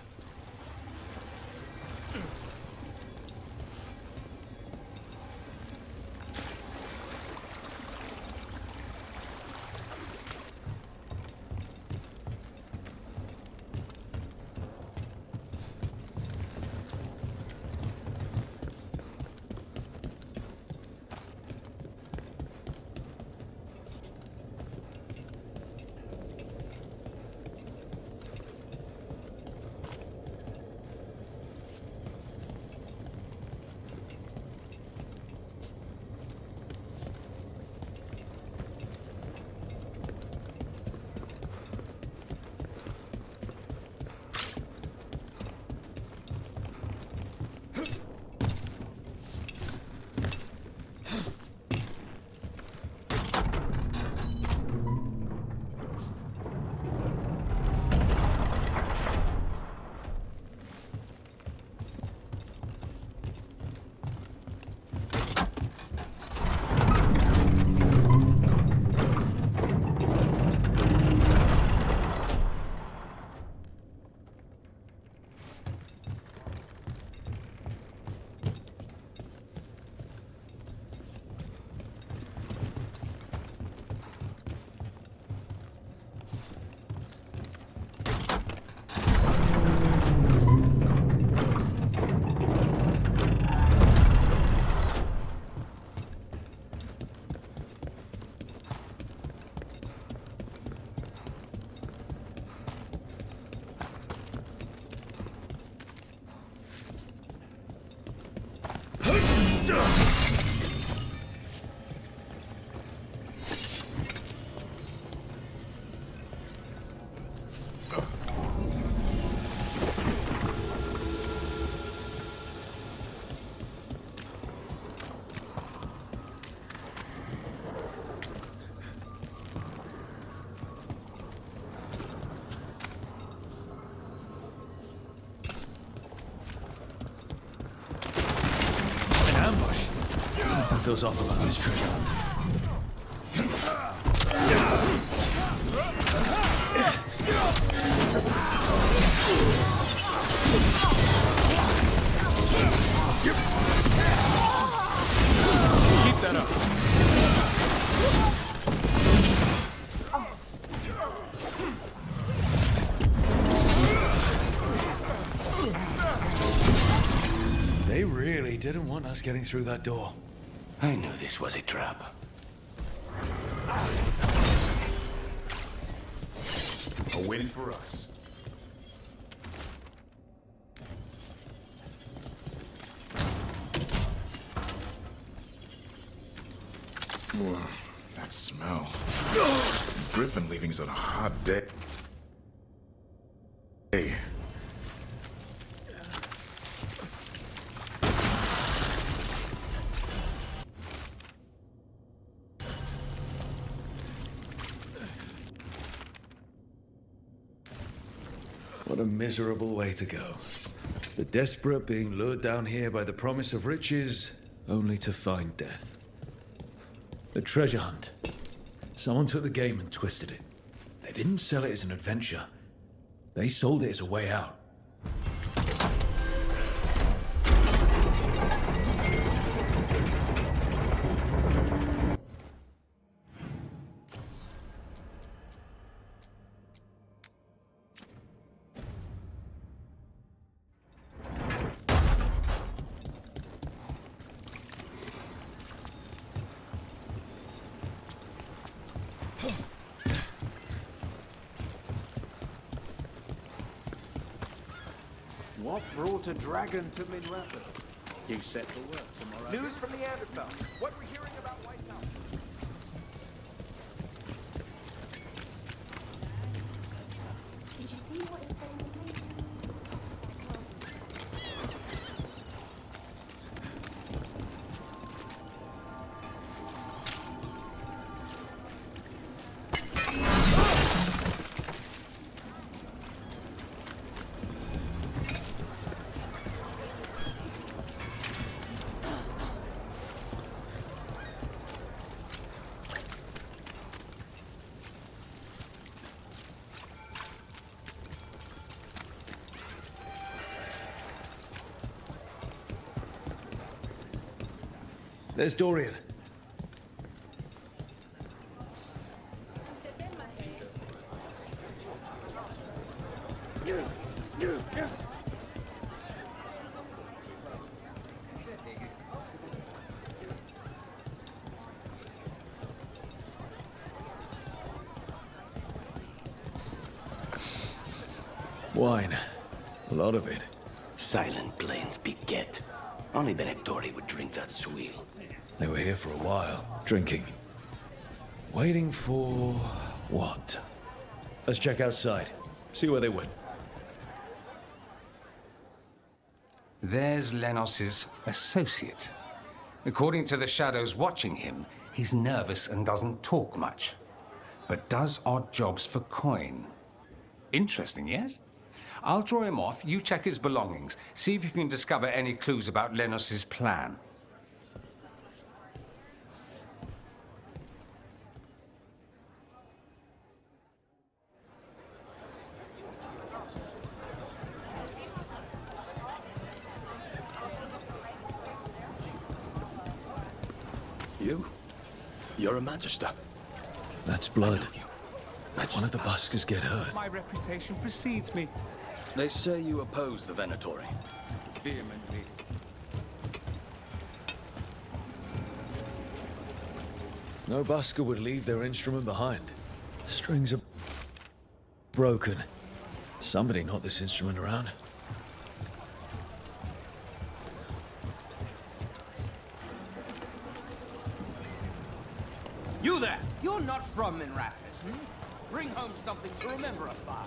feels off about this treasure hunt. Keep that up. They really didn't want us getting through that door. I knew this was a trap. Are waiting for us. Whoa, that smell. Dripping leavings on a hot day. Hey. What a miserable way to go. The desperate being lured down here by the promise of riches, only to find death. The treasure hunt. Someone took the game and twisted it. They didn't sell it as an adventure. They sold it as a way out. What brought a dragon to Minrathon? You set to work tomorrow. News from the Neanderthal. What we're hearing about White House. Did you see what it said in the papers? There's Dorian. Wine. A lot of it. Silent plains beget. Only Venatori would drink that swill. They were here for a while, drinking. Waiting for... what? Let's check outside. See where they went. There's Lenos's associate. According to the shadows watching him, he's nervous and doesn't talk much, but does odd jobs for coin. Interesting, yes? I'll draw him off, you check his belongings, see if you can discover any clues about Lenos's plan. You're a Magister. That's blood. Did one of the buskers get hurt? My reputation precedes me. They say you oppose the Venatori. Vehemently. No busker would leave their instrument behind. Strings are broken. Somebody knocked this instrument around. You there! You're not from Minrathon, hmm? Bring home something to remember us by.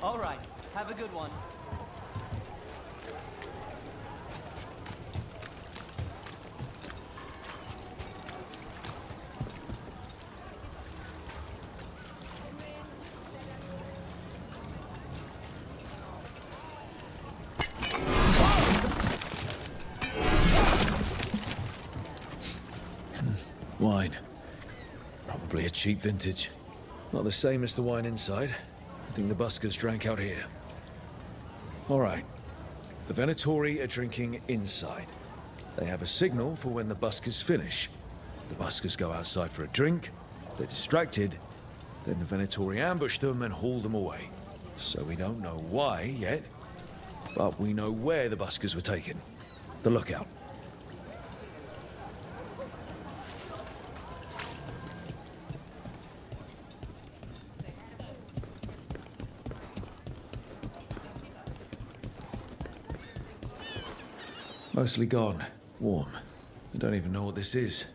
All right. Have a good one. Wine. Probably a cheap vintage. Not the same as the wine inside. I think the buskers drank out here. All right. The Venatori are drinking inside. They have a signal for when the buskers finish. The buskers go outside for a drink, they're distracted, then the Venatori ambush them and haul them away. So we don't know why yet, but we know where the buskers were taken. The lookout. Mostly gone. Warm. I don't even know what this is.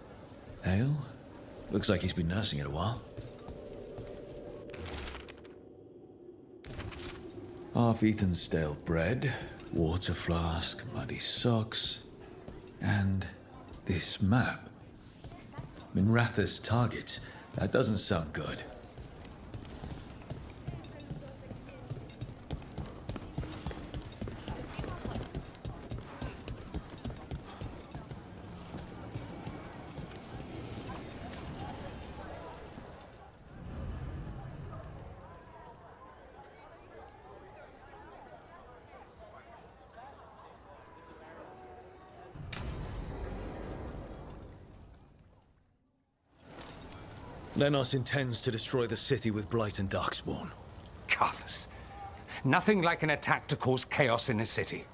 Ale? Looks like he's been nursing it a while. Half-eaten stale bread, water flask, muddy socks, and this map. Minratha's targets. That doesn't sound good. Lenos intends to destroy the city with Blight and Darkspawn. Carthus. Nothing like an attack to cause chaos in a city.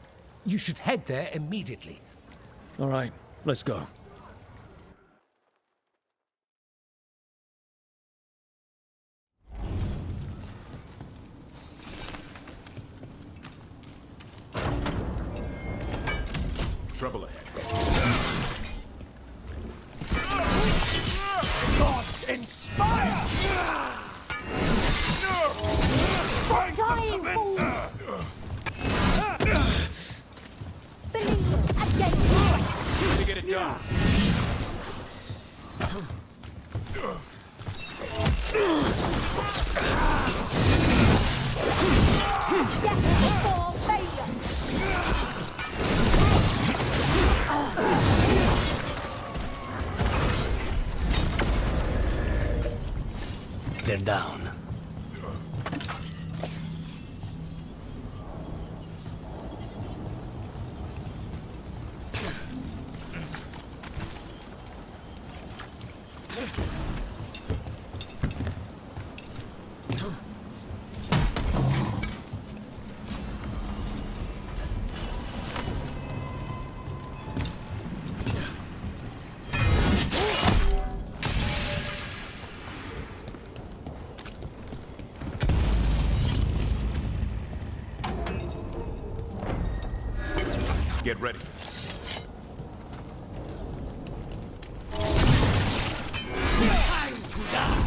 You should head there immediately. All right, let's go. Trouble ahead. Inspire! Stop dying, fools! Believe against To get it done. Death before failure! They're down. Get ready. Time to die!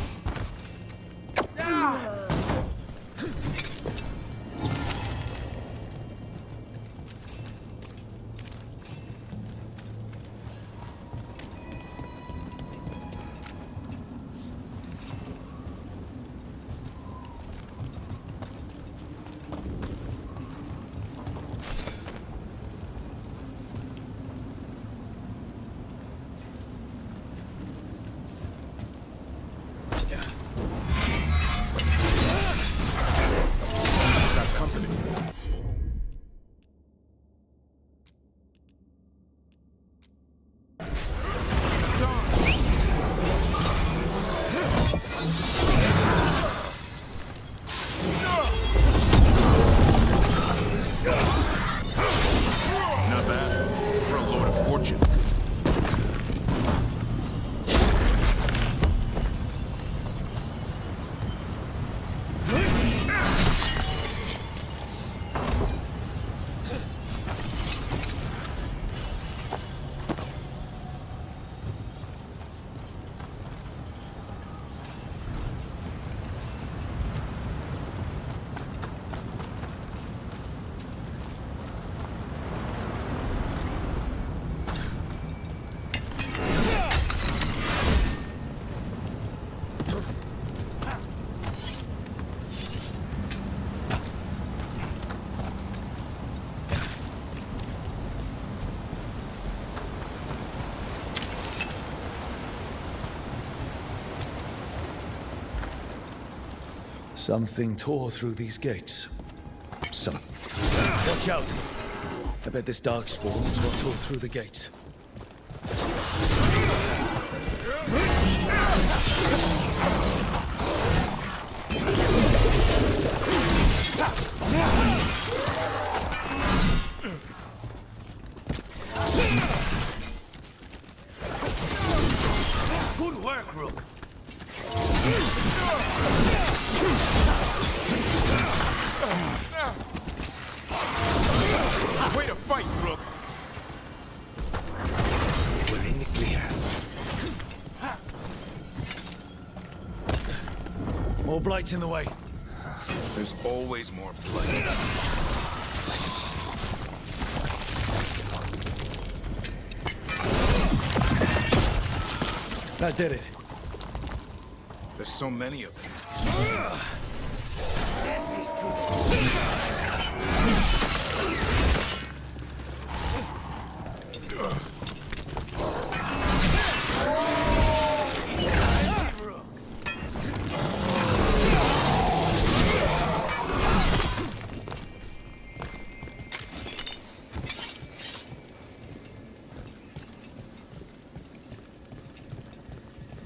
Something tore through these gates. Watch out! I bet this darkspawn is what tore through the gates. Good work, Rook. Way to fight, Rook. We're in the clear. More blights in the way. There's always more blight. That did it. There's so many of them.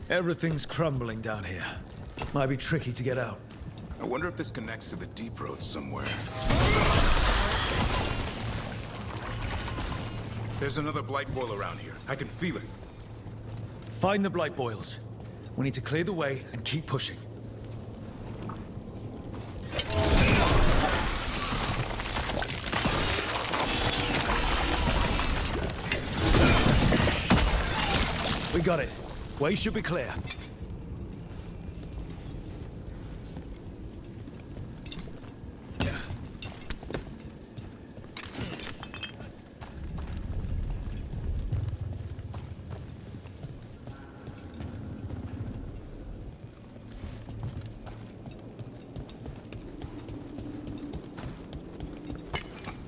Everything's crumbling down here. Might be tricky to get out. I wonder if this connects to the deep road somewhere. There's another blight boil around here. I can feel it. Find the blight boils. We need to clear the way and keep pushing. We got it. Way should be clear.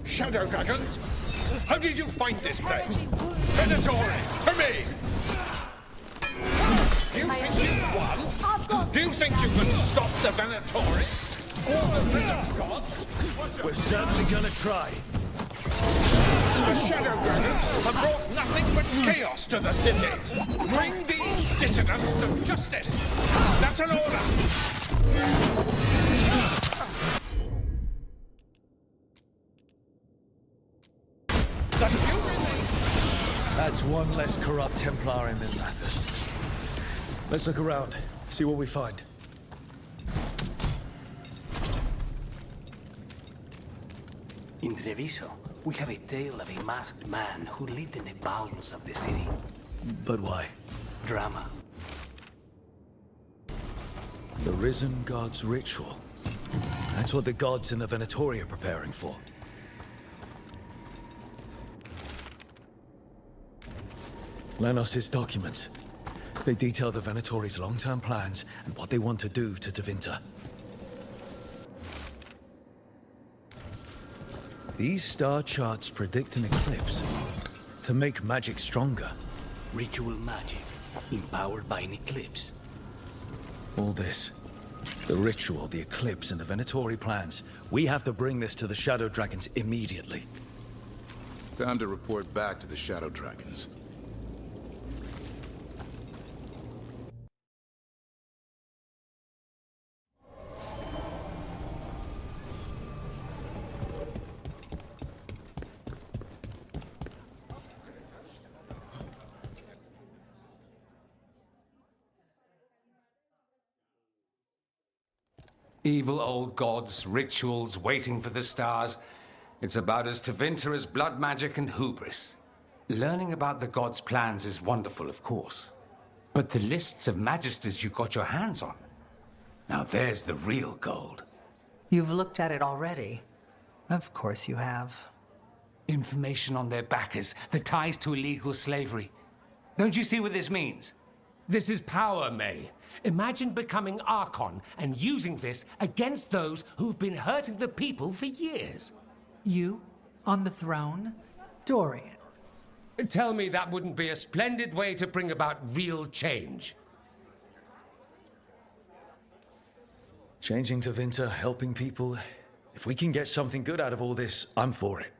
Shadow dragons? How did you find this place? Venatori, to me! Do you think you've won? Do you think you can stop the Venatori? Or the Wizard's gods? We're certainly gonna try. The Shadow Dragons have brought nothing but chaos to the city. Bring these dissidents to justice. That's an order. That's one less corrupt Templar in Minrathous. Let's look around, see what we find. In Treviso, we have a tale of a masked man who lived in the bowels of the city. But why? Drama. The Risen God's ritual. That's what the gods in the Venatori are preparing for. Lenos' documents. They detail the Venatori's long-term plans and what they want to do to Tevinter. These star charts predict an eclipse to make magic stronger. Ritual magic, empowered by an eclipse. All this. The ritual, the eclipse, and the Venatori plans. We have to bring this to the Shadow Dragons immediately. Time to report back to the Shadow Dragons. Evil old gods, rituals, waiting for the stars. It's about as Tevinter as blood magic and hubris. Learning about the gods' plans is wonderful, of course. But the lists of magisters you got your hands on, now there's the real gold. You've looked at it already. Of course you have. Information on their backers, the ties to illegal slavery. Don't you see what this means? This is power, May. Imagine becoming Archon and using this against those who've been hurting the people for years. You? On the throne? Dorian. Tell me that wouldn't be a splendid way to bring about real change. Changing to Winter, helping people. If we can get something good out of all this, I'm for it.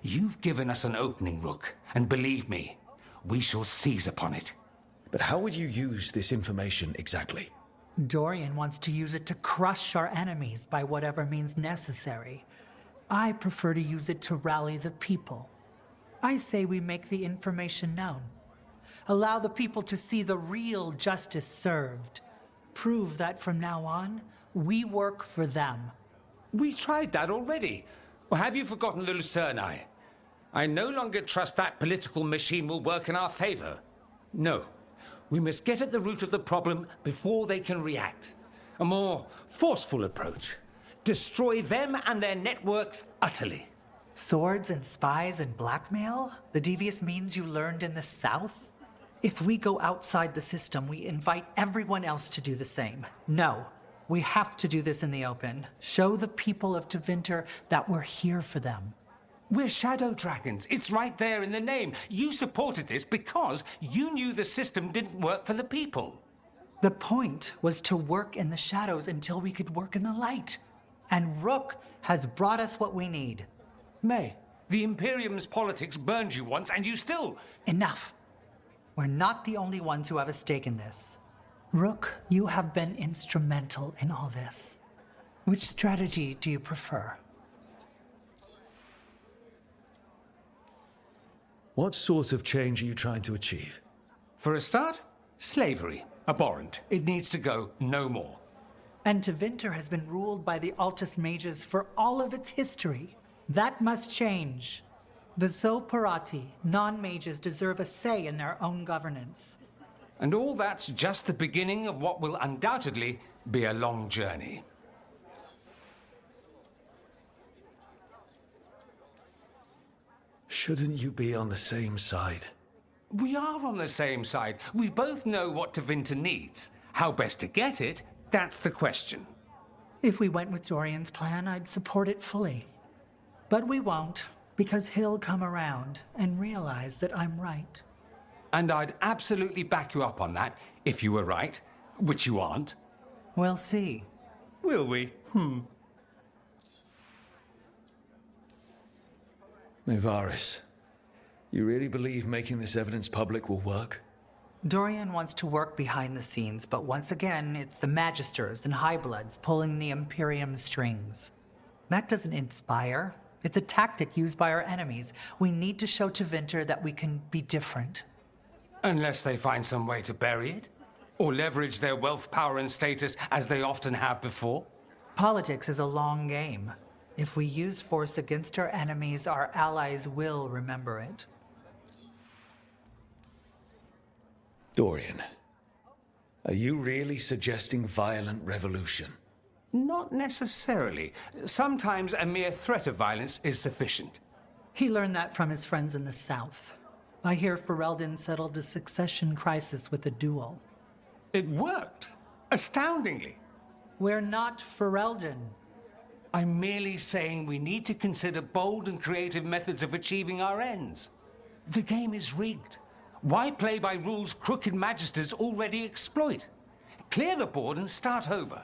You've given us an opening, Rook, and believe me, we shall seize upon it. But how would you use this information exactly? Dorian wants to use it to crush our enemies by whatever means necessary. I prefer to use it to rally the people. I say we make the information known. Allow the people to see the real justice served. Prove that from now on, we work for them. We tried that already. Or have you forgotten the Lucerni? I no longer trust that political machine will work in our favor. No. We must get at the root of the problem before they can react. A more forceful approach. Destroy them and their networks utterly. Swords and spies and blackmail? The devious means you learned in the South? If we go outside the system, we invite everyone else to do the same. No, we have to do this in the open. Show the people of Tevinter that we're here for them. We're shadow dragons. It's right there in the name. You supported this because you knew the system didn't work for the people. The point was to work in the shadows until we could work in the light. And Rook has brought us what we need. May, the Imperium's politics burned you once and you still... Enough. We're not the only ones who have a stake in this. Rook, you have been instrumental in all this. Which strategy do you prefer? What sort of change are you trying to achieve? For a start, slavery. Abhorrent. It needs to go no more. And Tevinter has been ruled by the Altus mages for all of its history. That must change. The Zoparati, non-mages, deserve a say in their own governance. And all that's just the beginning of what will undoubtedly be a long journey. Shouldn't you be on the same side? We are on the same side. We both know what Tevinter needs. How best to get it, that's the question. If we went with Dorian's plan, I'd support it fully. But we won't, because he'll come around and realize that I'm right. And I'd absolutely back you up on that, if you were right, which you aren't. We'll see. Will we? Nevaris, you really believe making this evidence public will work? Dorian wants to work behind the scenes, but once again, it's the Magisters and Highbloods pulling the Imperium's strings. That doesn't inspire. It's a tactic used by our enemies. We need to show Tevinter that we can be different. Unless they find some way to bury it? Or leverage their wealth, power, and status as they often have before? Politics is a long game. If we use force against our enemies, our allies will remember it. Dorian, are you really suggesting violent revolution? Not necessarily. Sometimes a mere threat of violence is sufficient. He learned that from his friends in the South. I hear Ferelden settled a succession crisis with a duel. It worked. Astoundingly. We're not Ferelden. I'm merely saying we need to consider bold and creative methods of achieving our ends. The game is rigged. Why play by rules crooked magisters already exploit? Clear the board and start over.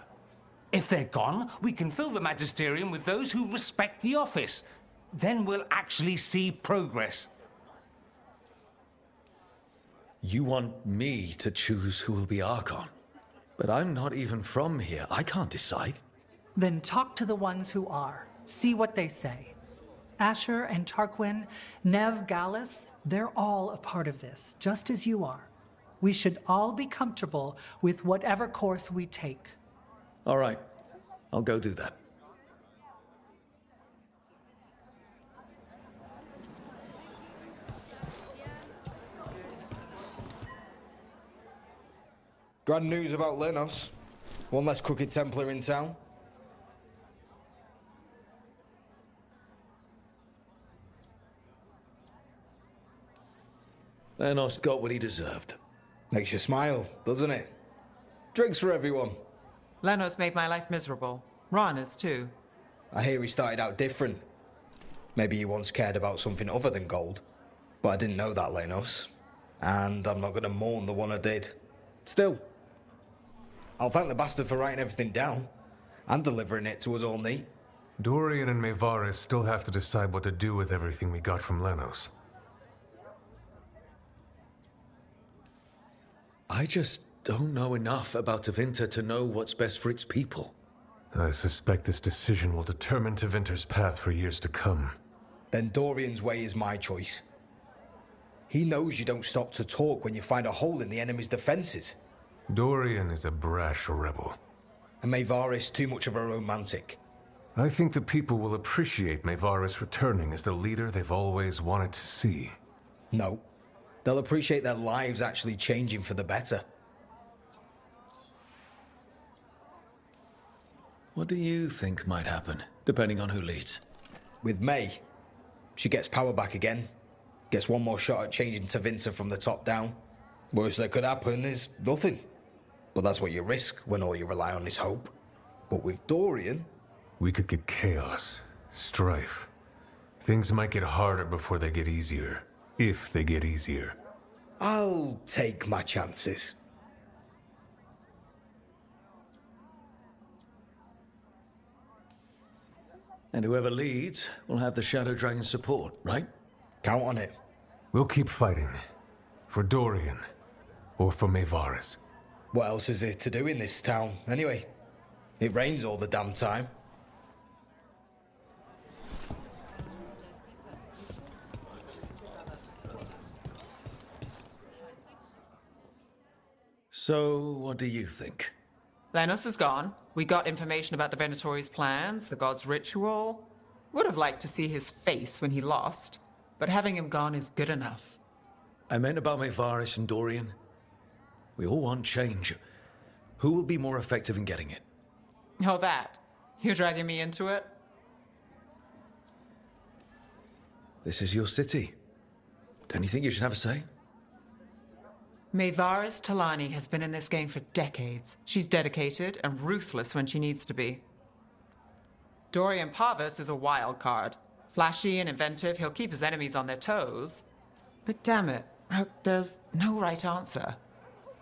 If they're gone, we can fill the magisterium with those who respect the office. Then we'll actually see progress. You want me to choose who will be Archon? But I'm not even from here. I can't decide. Then talk to the ones who are. See what they say. Asher and Tarquin, Nev, Gallus, they're all a part of this, just as you are. We should all be comfortable with whatever course we take. All right. I'll go do that. Grand news about Lenos. One less crooked Templar in town. Lenos got what he deserved. Makes you smile, doesn't it? Drinks for everyone. Lenos made my life miserable. Rana's too. I hear he started out different. Maybe he once cared about something other than gold. But I didn't know that, Lenos. And I'm not gonna mourn the one I did. Still, I'll thank the bastard for writing everything down. I'm delivering it to us all neat. Dorian and Maevaris still have to decide what to do with everything we got from Lenos. I just don't know enough about Tevinter to know what's best for its people. I suspect this decision will determine Tevinter's path for years to come. Then Dorian's way is my choice. He knows you don't stop to talk when you find a hole in the enemy's defenses. Dorian is a brash rebel. And Maevaris too much of a romantic. I think the people will appreciate Maevaris returning as the leader they've always wanted to see. No. They'll appreciate their lives actually changing for the better. What do you think might happen, depending on who leads? With May, she gets power back again. Gets one more shot at changing Tevinter from the top down. Worst that could happen is nothing. But that's what you risk when all you rely on is hope. But with Dorian... We could get chaos, strife. Things might get harder before they get easier. If they get easier. I'll take my chances. And whoever leads will have the Shadow Dragon's support, right? Count on it. We'll keep fighting. For Dorian. Or for Maevaris. What else is there to do in this town, anyway? It rains all the damn time. So, what do you think? Lenos is gone. We got information about the Venatori's plans, the god's ritual. Would have liked to see his face when he lost, but having him gone is good enough. I meant about Maevaris and Dorian. We all want change. Who will be more effective in getting it? Oh, that. You're dragging me into it? This is your city. Don't you think you should have a say? Maevaris Talani has been in this game for decades. She's dedicated and ruthless when she needs to be. Dorian Parvis is a wild card. Flashy and inventive, he'll keep his enemies on their toes. But damn it, Rook, there's no right answer.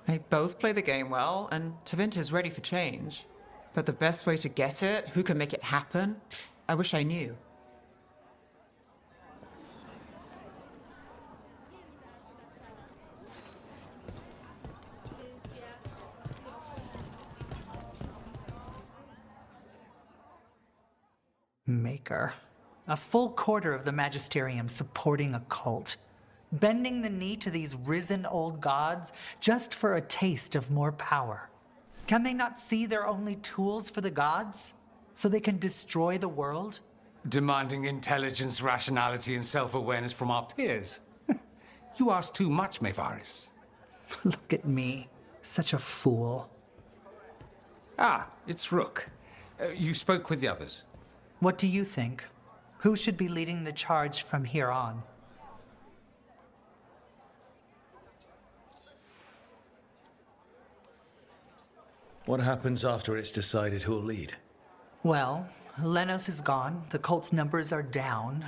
They both play the game well, and Tevinter's ready for change. But the best way to get it, who can make it happen, I wish I knew. Maker. A full quarter of the Magisterium supporting a cult. Bending the knee to these risen old gods just for a taste of more power. Can they not see they're only tools for the gods? So they can destroy the world? Demanding intelligence, rationality, and self-awareness from our peers. You ask too much, Maevaris. Look at me. Such a fool. Ah, it's Rook. You spoke with the others. What do you think? Who should be leading the charge from here on? What happens after it's decided who'll lead? Well, Lenos is gone, the cult's numbers are down,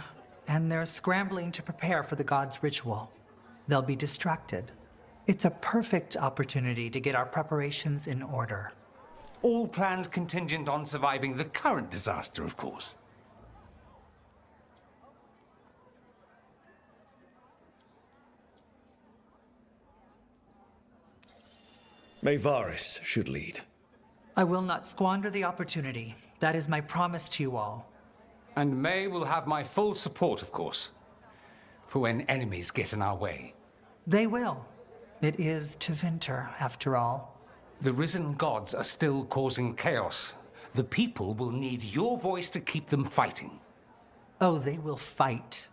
and they're scrambling to prepare for the god's ritual. They'll be distracted. It's a perfect opportunity to get our preparations in order. All plans contingent on surviving the current disaster, of course. Maevaris should lead. I will not squander the opportunity. That is my promise to you all. And May will have my full support, of course. For when enemies get in our way. They will. It is Tevinter, after all. The risen gods are still causing chaos. The people will need your voice to keep them fighting. Oh, they will fight.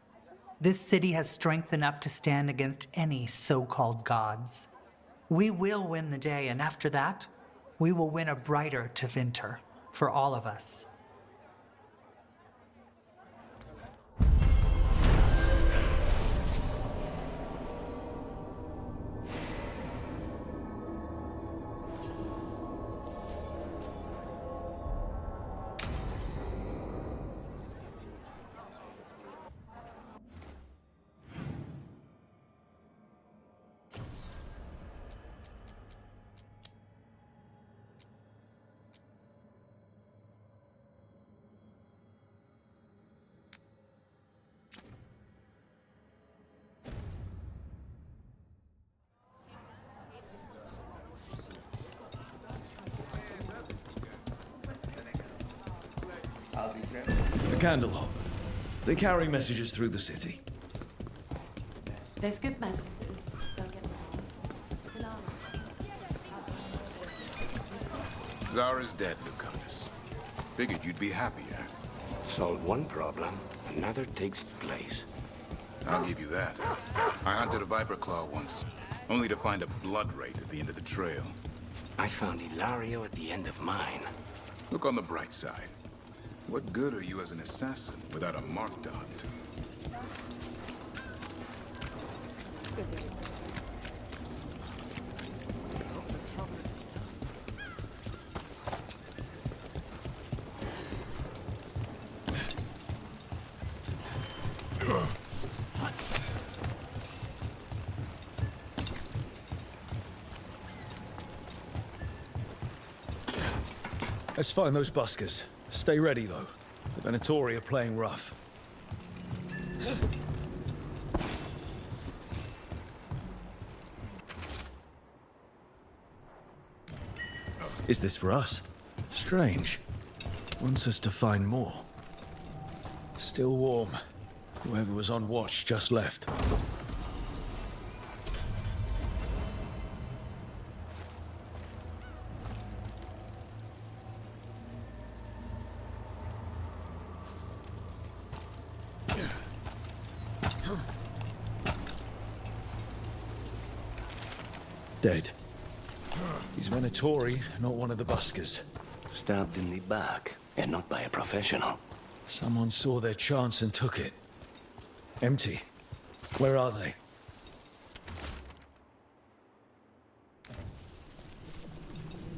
This city has strength enough to stand against any so-called gods. We will win the day, and after that, we will win a brighter Tevinter for all of us. I'll be careful. A candle hole. They carry messages through the city. There's good magisters. Don't get me wrong. Zara's dead, Lucanus. Figured you'd be happier. Solve one problem, another takes its place. I'll give you that. I hunted a viper claw once, only to find a blood wraith at the end of the trail. I found Ilario at the end of mine. Look on the bright side. What good are you as an assassin without a mark to hunt? Let's find those buskers. Stay ready, though. The Venatori are playing rough. Is this for us? Strange. Wants us to find more. Still warm. Whoever was on watch just left. Dead. He's Venatori, not one of the buskers. Stabbed in the back, and not by a professional. Someone saw their chance and took it. Empty. Where are they?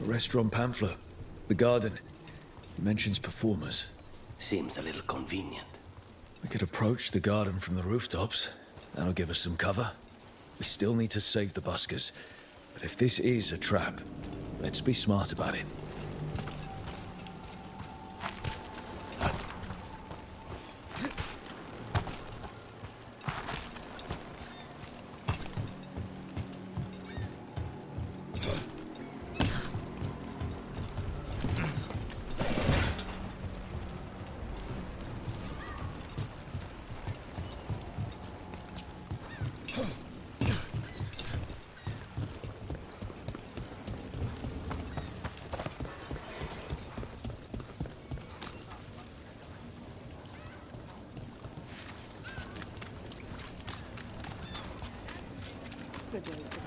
A restaurant pamphlet. The garden. It mentions performers. Seems a little convenient. We could approach the garden from the rooftops. That'll give us some cover. We still need to save the buskers. But if this is a trap, let's be smart about it. Good day, citizen.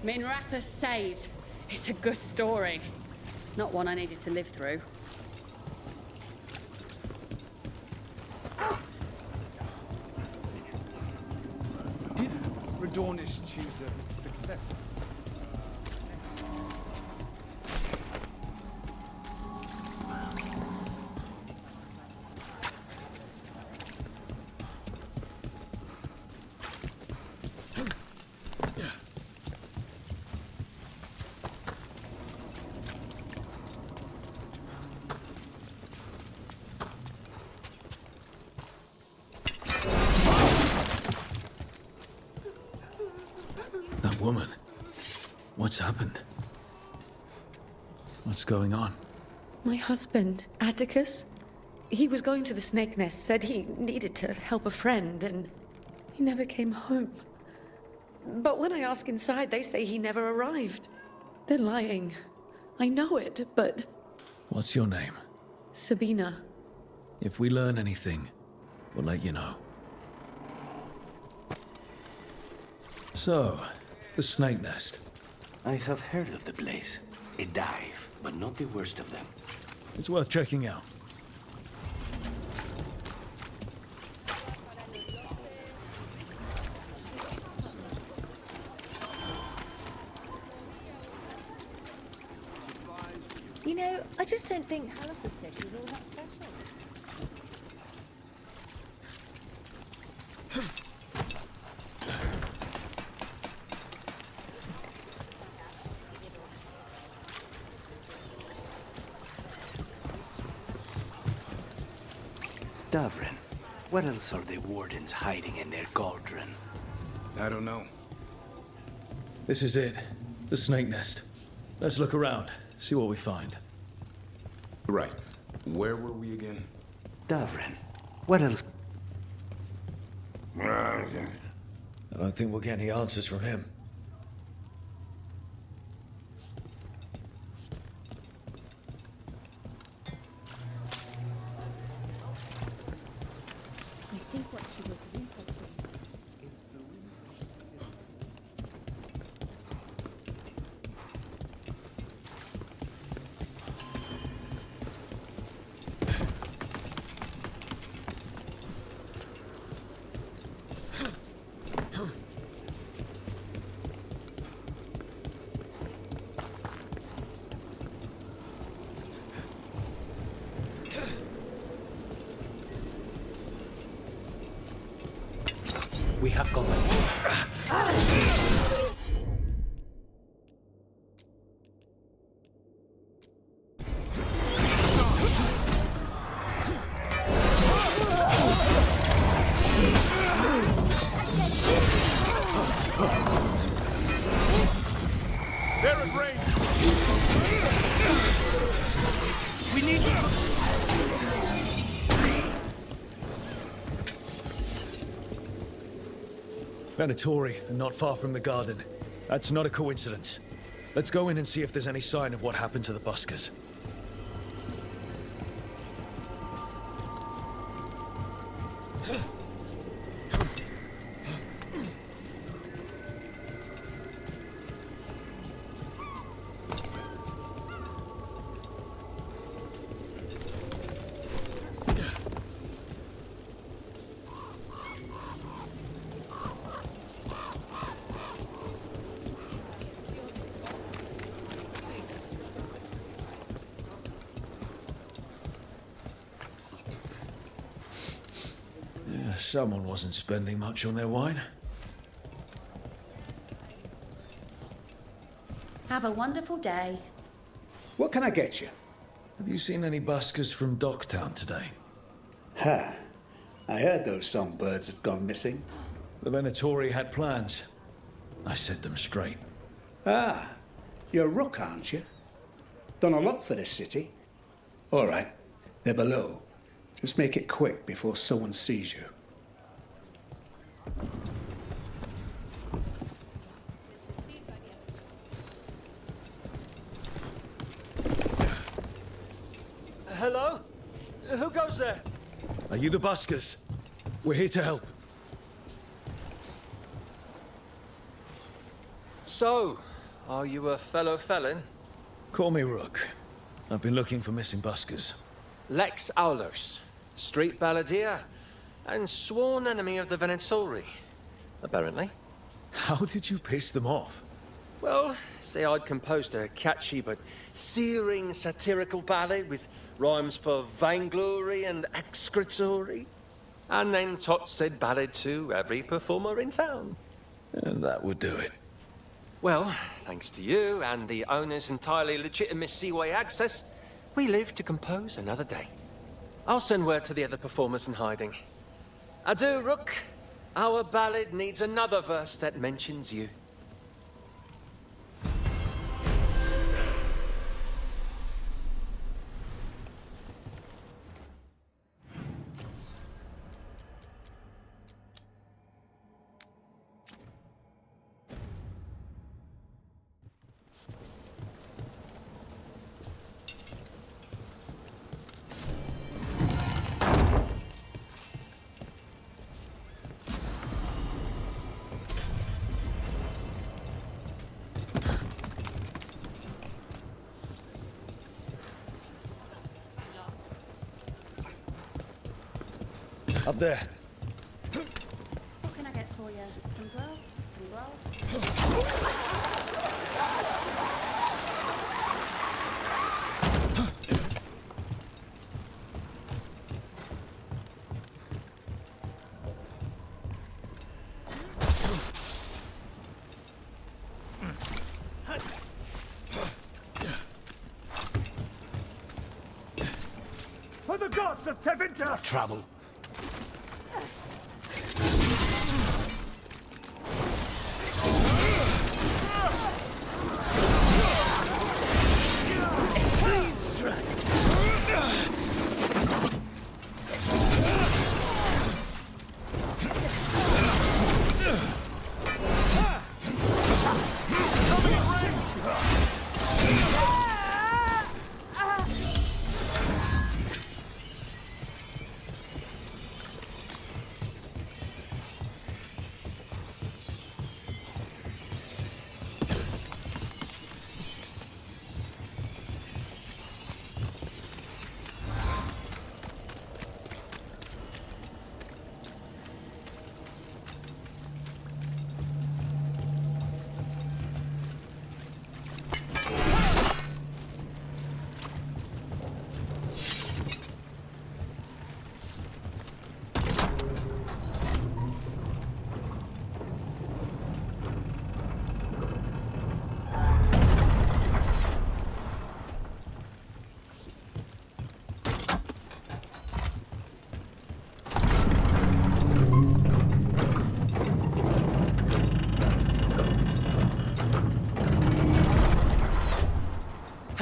Minratha saved. It's a good story. Not one I needed to live through. Did Radornis choose a successor? That woman. What's happened? What's going on? My husband, Atticus, he was going to the Snake Nest, said he needed to help a friend, and he never came home. But when I ask inside, they say he never arrived. They're lying. I know it, but... What's your name? Sabina. If we learn anything, we'll let you know. So, the Snake Nest. I have heard of the place. A dive, but not the worst of them. It's worth checking out. You know, I just don't think Halifax fish is all that special. Davrin, what else are the wardens hiding in their cauldron? I don't know. This is it. The snake nest. Let's look around, see what we find. Right. Where were we again? Davrin, what else? I don't think we'll get any answers from him. I think what she was researching. We have company. They're at range. We need you. Venatori, and not far from the garden. That's not a coincidence. Let's go in and see if there's any sign of what happened to the buskers. Someone wasn't spending much on their wine. Have a wonderful day. What can I get you? Have you seen any buskers from Docktown today? Ha! I heard those songbirds had gone missing. The Venatori had plans. I set them straight. Ah, you're Rook, aren't you? Done a lot for this city. All right, they're below. Just make it quick before someone sees you. Hello? Who goes there? Are you the buskers? We're here to help. So, are you a fellow felon? Call me Rook. I've been looking for missing buskers. Lex Aulos, street balladeer, and sworn enemy of the Venatori, apparently. How did you piss them off? Well, say I'd composed a catchy but searing satirical ballad with rhymes for vainglory and excretory. And then Tot said ballad to every performer in town. And that would do it. Well, thanks to you and the owner's entirely legitimate seaway access, we live to compose another day. I'll send word to the other performers in hiding. Adieu, Rook. Our ballad needs another verse that mentions you. Up there. What can I get for you? Some grub? Some grub? For the gods of Tevinter! Trouble.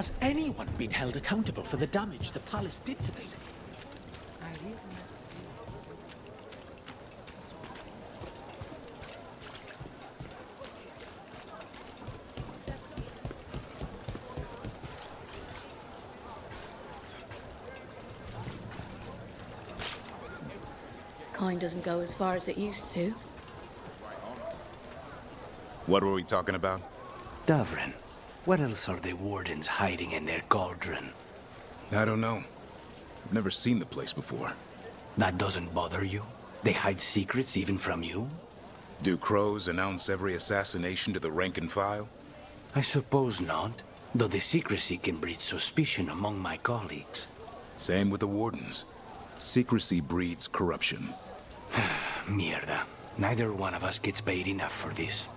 Has anyone been held accountable for the damage the palace did to the city? Kind doesn't go as far as it used to. What were we talking about? Davrin, what else are the wardens hiding in their cauldron? I don't know. I've never seen the place before. That doesn't bother you? They hide secrets even from you? Do crows announce every assassination to the rank and file? I suppose not, though the secrecy can breed suspicion among my colleagues. Same with the wardens. Secrecy breeds corruption. Mierda. Neither one of us gets paid enough for this.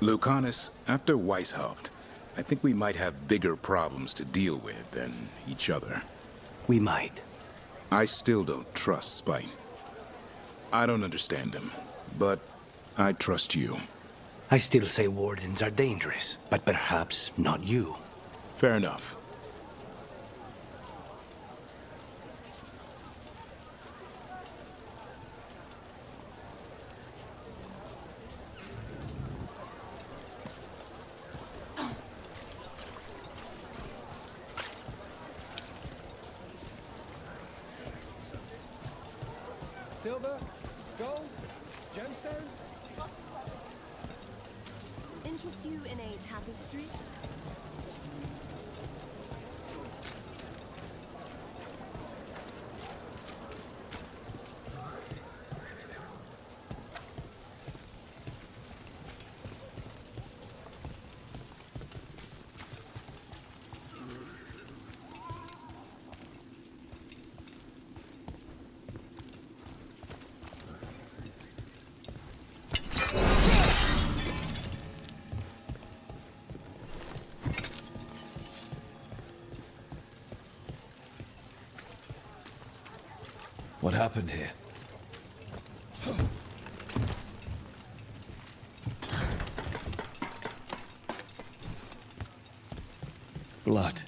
Lucanus, after Weishaupt, I think we might have bigger problems to deal with than each other. We might. I still don't trust Spite. I don't understand him, but I trust you. I still say wardens are dangerous, but perhaps not you. Fair enough. Silver? Gold? Gemstones? Interest you in a tapestry? What happened here? Blood.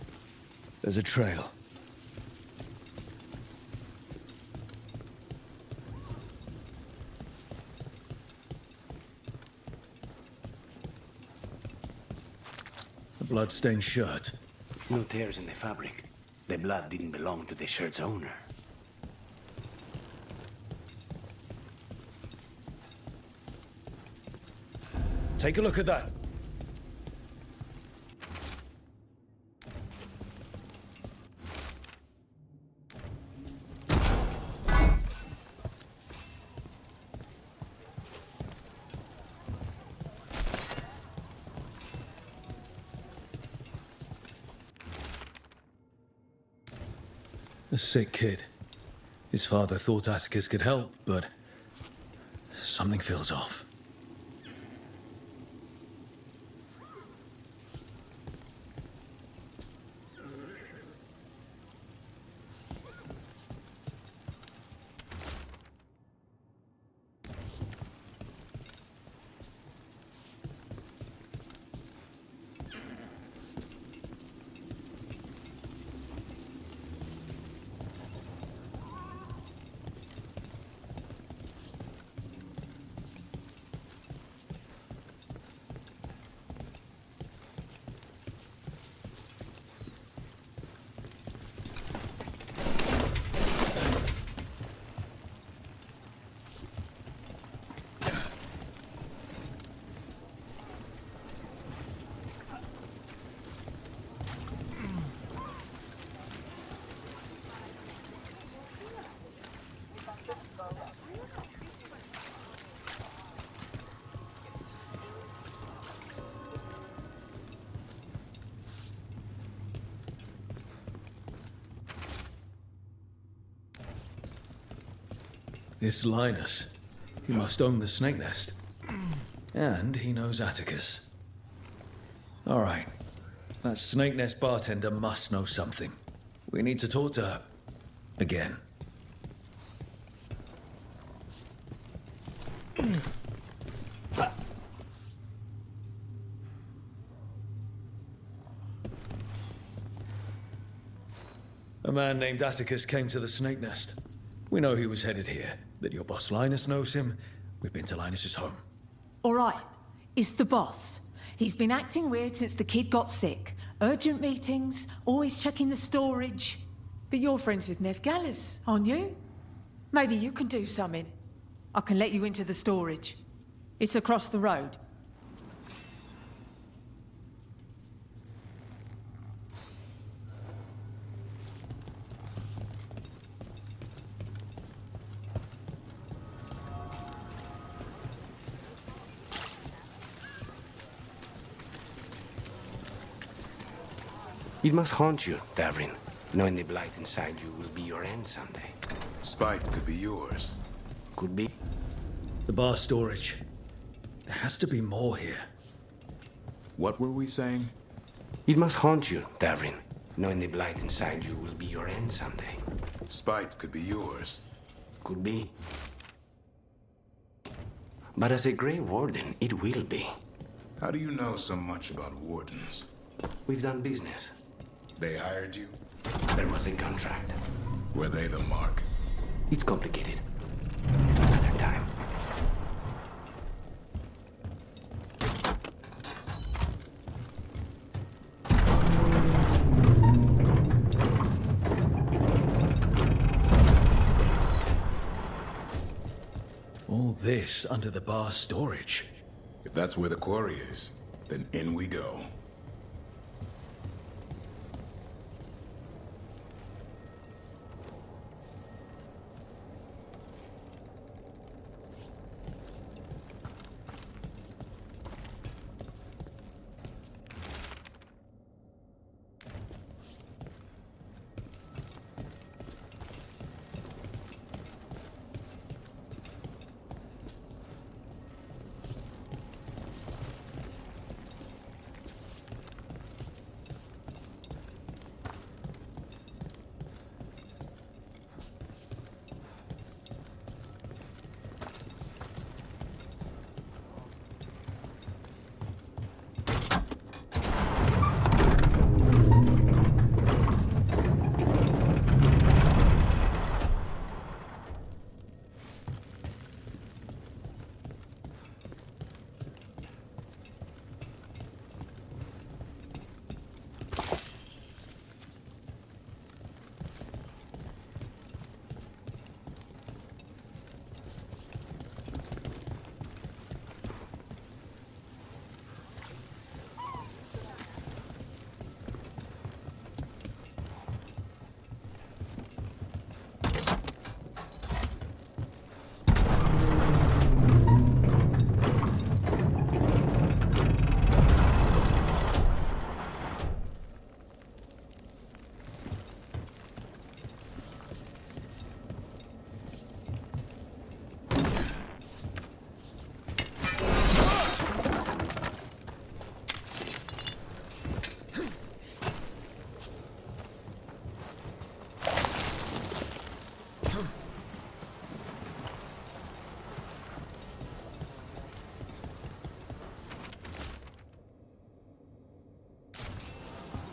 There's a trail. A blood-stained shirt. No tears in the fabric. The blood didn't belong to the shirt's owner. Take a look at that. A sick kid. His father thought Atticus could help, but something feels off. This Linus. He must own the snake nest. And he knows Atticus. All right. That snake nest bartender must know something. We need to talk to her. Again. A man named Atticus came to the snake nest. We know he was headed here, that your boss Linus knows him. We've been to Linus's home. All right, it's the boss. He's been acting weird since the kid got sick. Urgent meetings, always checking the storage. But you're friends with Nev Gallus, aren't you? Maybe you can do something. I can let you into the storage. It's across the road. It must haunt you, Davrin, knowing the blight inside you will be your end someday. Spite could be yours. Could be. The bar storage. There has to be more here. What were we saying? It must haunt you, Davrin, knowing the blight inside you will be your end someday. Spite could be yours. Could be. But as a Grey Warden, it will be. How do you know so much about wardens? We've done business. They hired you? There was a contract. Were they the mark? It's complicated. Another time. All this under the bar storage. If that's where the quarry is, then in we go.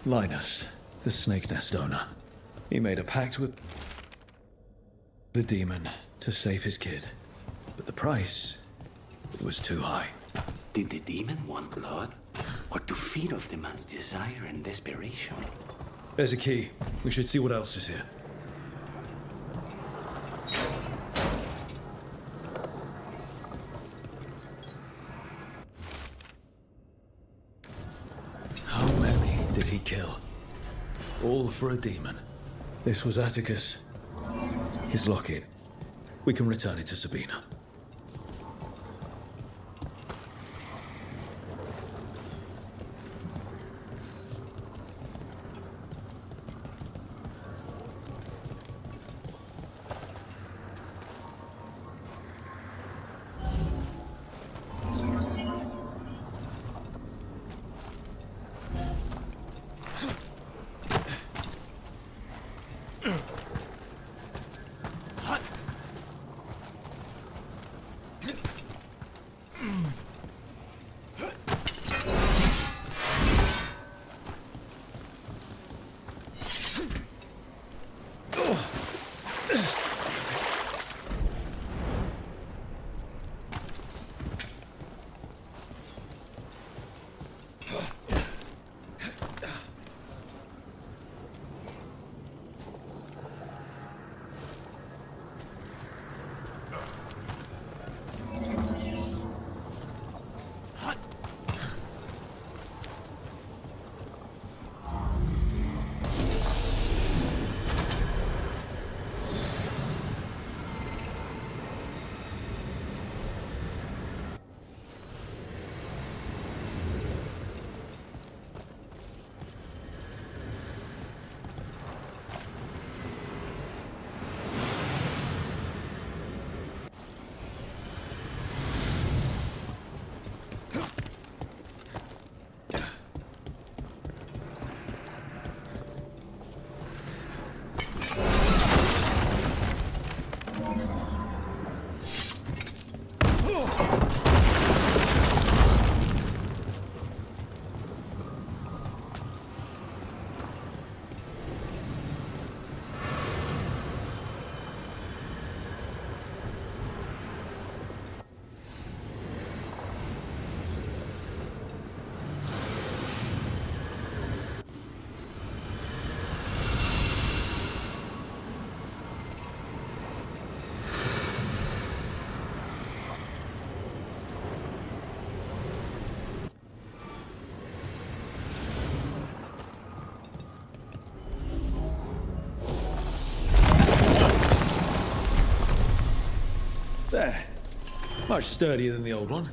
Linus, the snake nest owner. He made a pact with the demon to save his kid. But the price, it was too high. Did the demon want blood? Or to feed off the man's desire and desperation? There's a key. We should see what else is here. How many did he kill? All for a demon. This was Atticus. His locket. We can return it to Sabina. Much sturdier than the old one.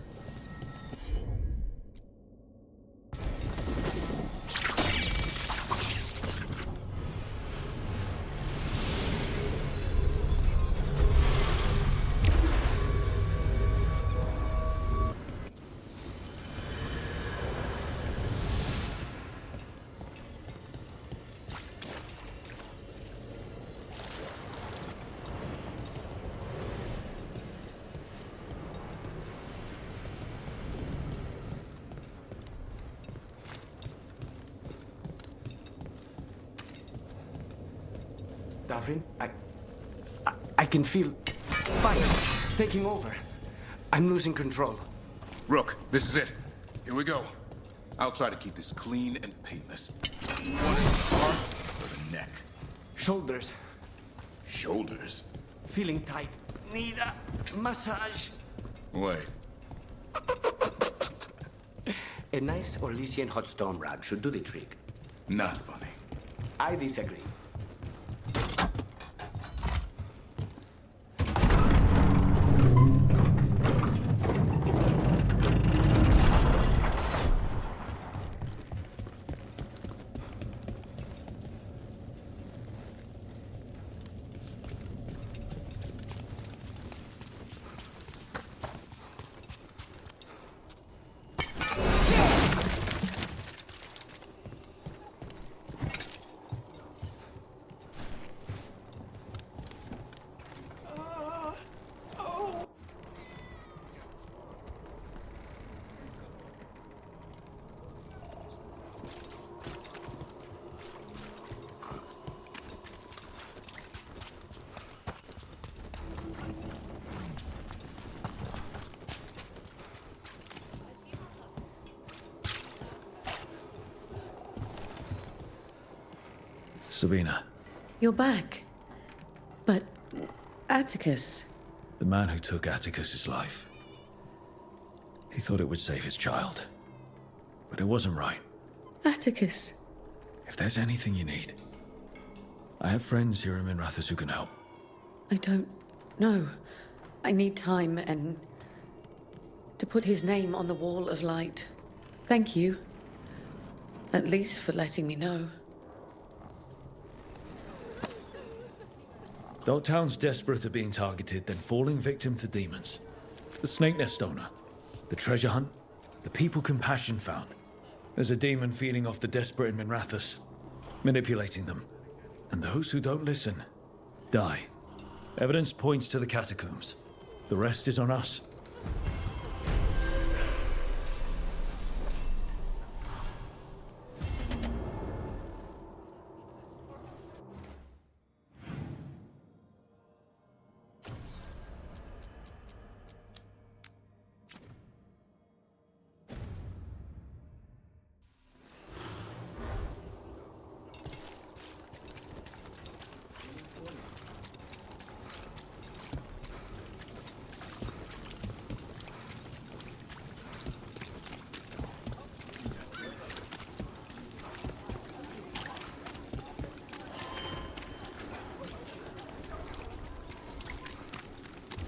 Davrin, I can feel spikes taking over. I'm losing control. Rook, this is it. Here we go. I'll try to keep this clean and painless. You want it in the heart or the neck? Shoulders. Shoulders? Feeling tight. Need a massage. Wait. A nice Orlesian hot stone rod should do the trick. Not funny. I disagree. Sabina, You're back. But Atticus. the man who took Atticus's life. He thought it would save his child. But it wasn't right. Atticus. If there's anything you need, I have friends here in Minrathous who can help. I don't know. I need time and to put his name on the wall of light. Thank you. At least for letting me know. Though town's desperate at being targeted, then falling victim to demons. The snake nest owner, the treasure hunt, the people compassion found. There's a demon feeding off the desperate in Minrathous, manipulating them. And those who don't listen, die. Evidence points to the catacombs. The rest is on us.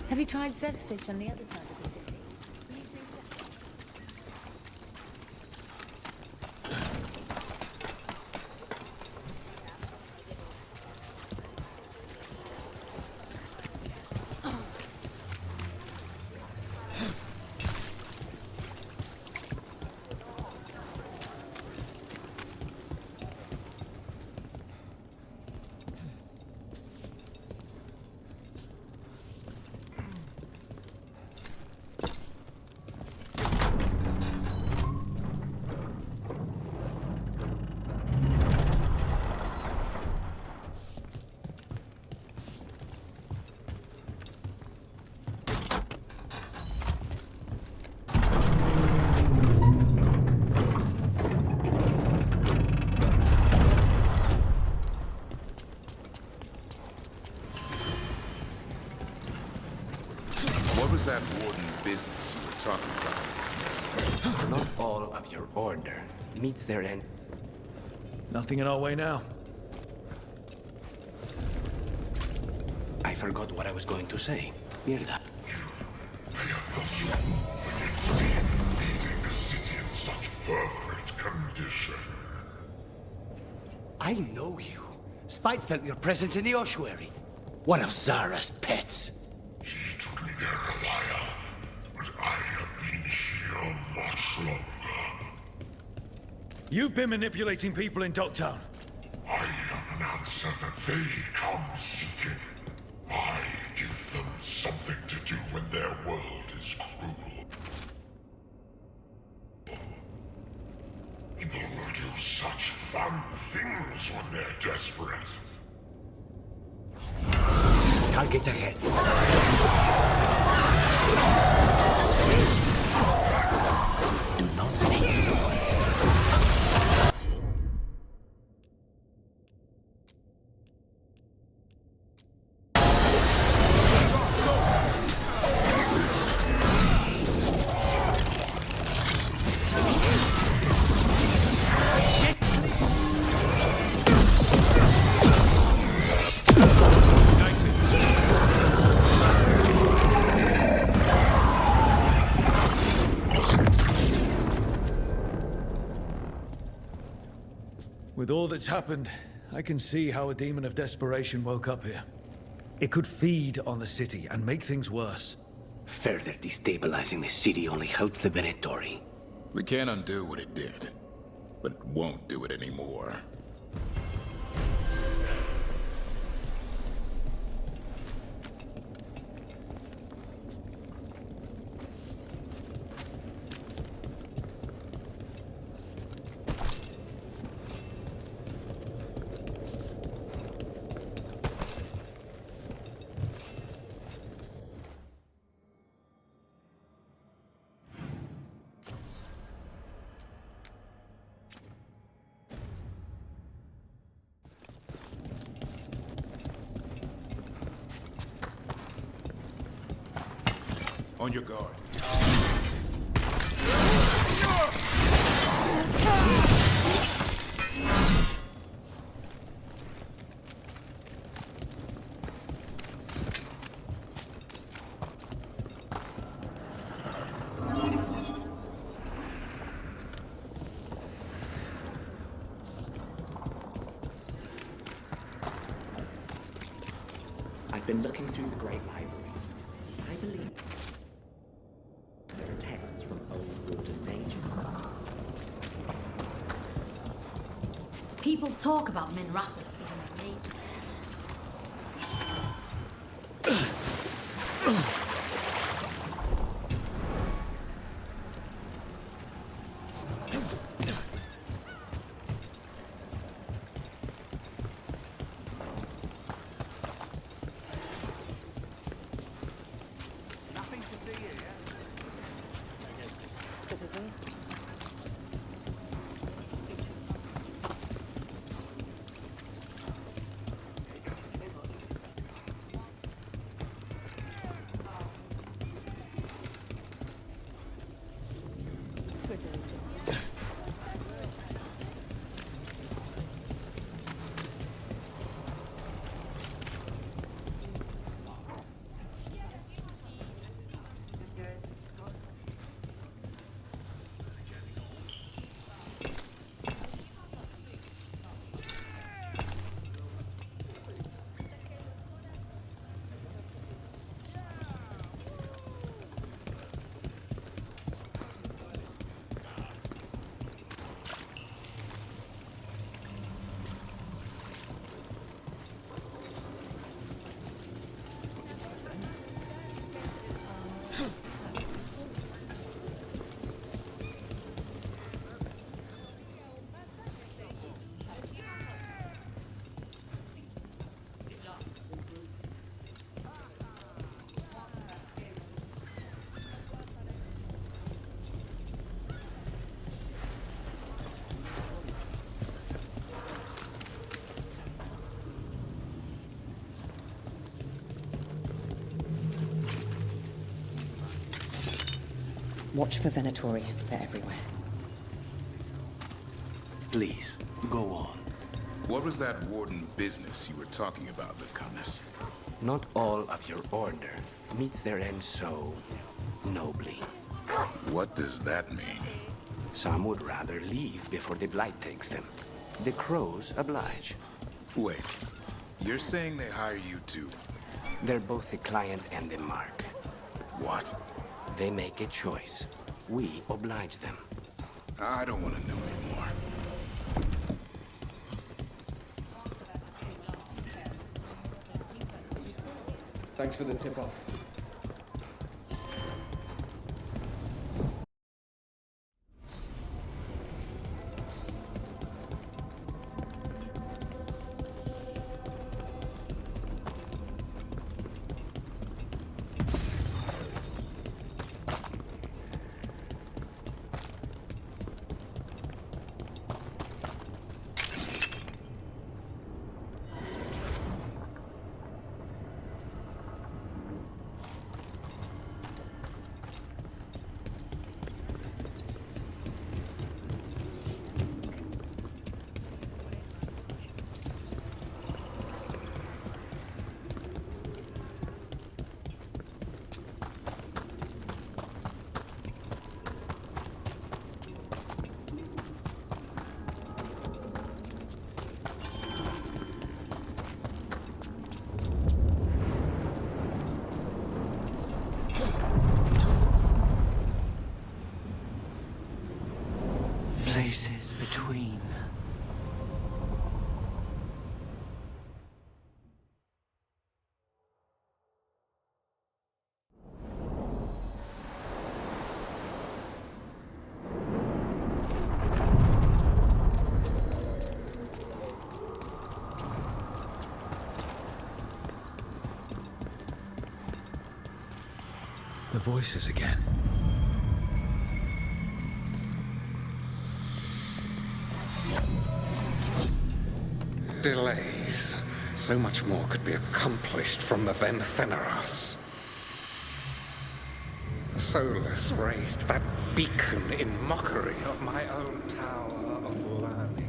Have you tried zestfish on the other side of the city? What was that warden business you were talking about? Not all of your order meets their end. Nothing in our way now. I forgot what I was going to say. Mierda. Leaving the city in such perfect condition. I know you. Spite felt your presence in the ossuary. One of Zara's pets. He took me there a while, but I have been here much longer. You've been manipulating people in Docktown. I am an answer that they come seeking. I give them something to do when their world is cruel. People will do such fun things when they're desperate. Targets ahead. Do not make noise. With all that's happened, I can see how a demon of desperation woke up here. It could feed on the city and make things worse. Further destabilizing the city only helps the Venatori. We can't undo what it did, but it won't do it anymore. On your guard. I've been looking through the Great Library. I believe there are texts from old Warden mages. People talk about Minrathous being a mate. Citizen. Watch for Venatori. They're everywhere. Please, go on. What was that warden business you were talking about, Lucanus? Not all of your order meets their end so nobly. What does that mean? Some would rather leave before the blight takes them. The crows oblige. Wait, you're saying they hire you too? They're both the client and the mark. What? They make a choice. We oblige them. I don't want to know anymore. Thanks for the tip-off. Places between. The voices again. Delays. So much more could be accomplished from the then Thenaras. Solus raised that beacon in mockery of my own tower of learning.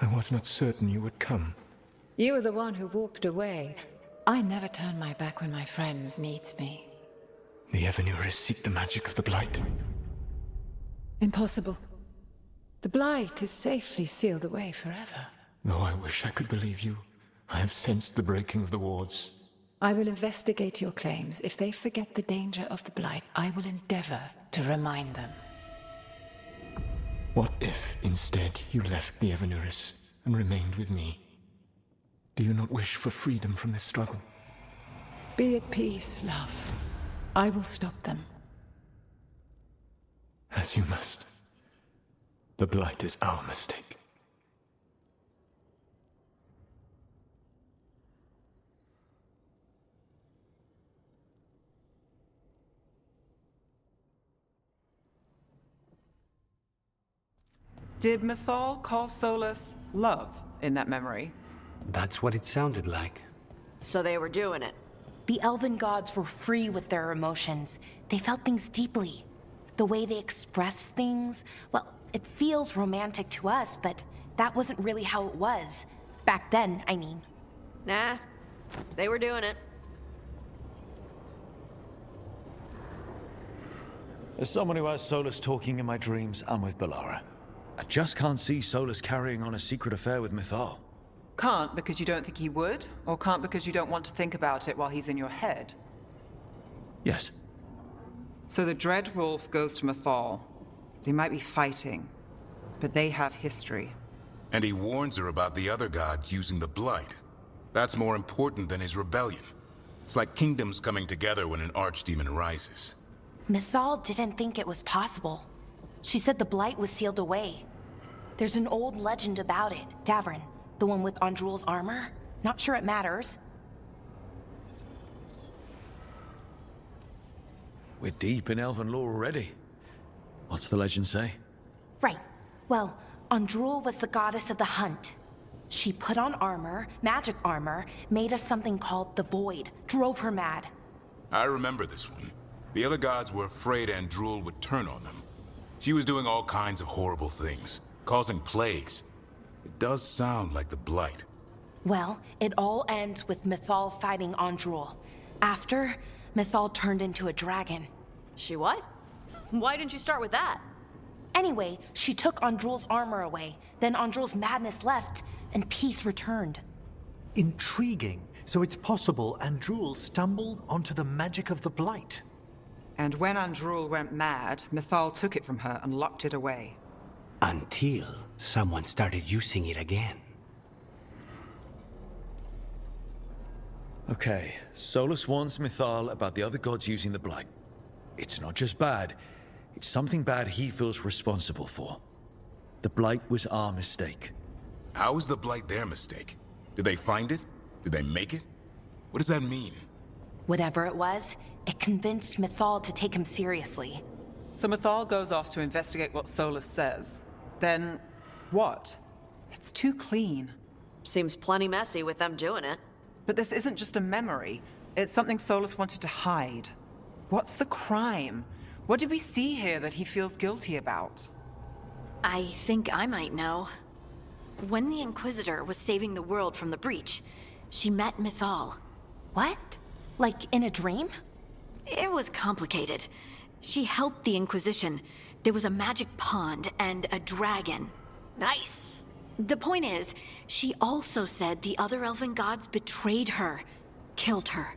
I was not certain you would come. You were the one who walked away. I never turn my back when my friend needs me. The Evanurists seek the magic of the Blight. Impossible. The Blight is safely sealed away forever. Though I wish I could believe you, I have sensed the breaking of the wards. I will investigate your claims. If they forget the danger of the Blight, I will endeavor to remind them. What if, instead, you left the Evanurists and remained with me? Do you not wish for freedom from this struggle? Be at peace, love. I will stop them. As you must. The Blight is our mistake. Did Mythal call Solus love in that memory? That's what it sounded like. So they were doing it. The elven gods were free with their emotions. They felt things deeply. The way they expressed things, well, it feels romantic to us, but that wasn't really how it was. Back then, I mean. Nah, they were doing it. As someone who has Solus talking in my dreams, I'm with Bellara. I just can't see Solus carrying on a secret affair with Mythal. Can't because you don't think he would? Or can't because you don't want to think about it while he's in your head? Yes. So the Dread Wolf goes to Mythal. They might be fighting, but they have history. And he warns her about the other god using the Blight. That's more important than his rebellion. It's like kingdoms coming together when an archdemon rises. Mythal didn't think it was possible. She said the Blight was sealed away. There's an old legend about it. Davrin, the one with Andrul's armor. Not sure it matters. We're deep in elven lore already. What's the legend say? Right. Well, Andrul was the goddess of the hunt. She put on armor, magic armor, made of something called the Void, drove her mad. I remember this one. The other gods were afraid Andrul would turn on them. She was doing all kinds of horrible things, causing plagues. It does sound like the Blight. Well, it all ends with Mythal fighting Andrul. After, Mythal turned into a dragon. She what? Why didn't you start with that? Anyway, she took Andrul's armor away. Then Andrul's madness left, and peace returned. Intriguing. So it's possible Andrul stumbled onto the magic of the Blight. And when Andrul went mad, Mythal took it from her and locked it away. Until someone started using it again. Okay, Solus warns Mythal about the other gods using the Blight. It's not just bad, it's something bad he feels responsible for. The Blight was our mistake. How is the Blight their mistake? Did they find it? Did they make it? What does that mean? Whatever it was, it convinced Mythal to take him seriously. So Mythal goes off to investigate what Solus says. Then, what? It's too clean. Seems plenty messy with them doing it. But this isn't just a memory. It's something Solus wanted to hide. What's the crime? What did we see here that he feels guilty about? I think I might know. When the Inquisitor was saving the world from the breach, she met Mythal. What? Like in a dream? It was complicated. She helped the Inquisition. There was a magic pond and a dragon. Nice. The point is, she also said the other elven gods betrayed her, killed her.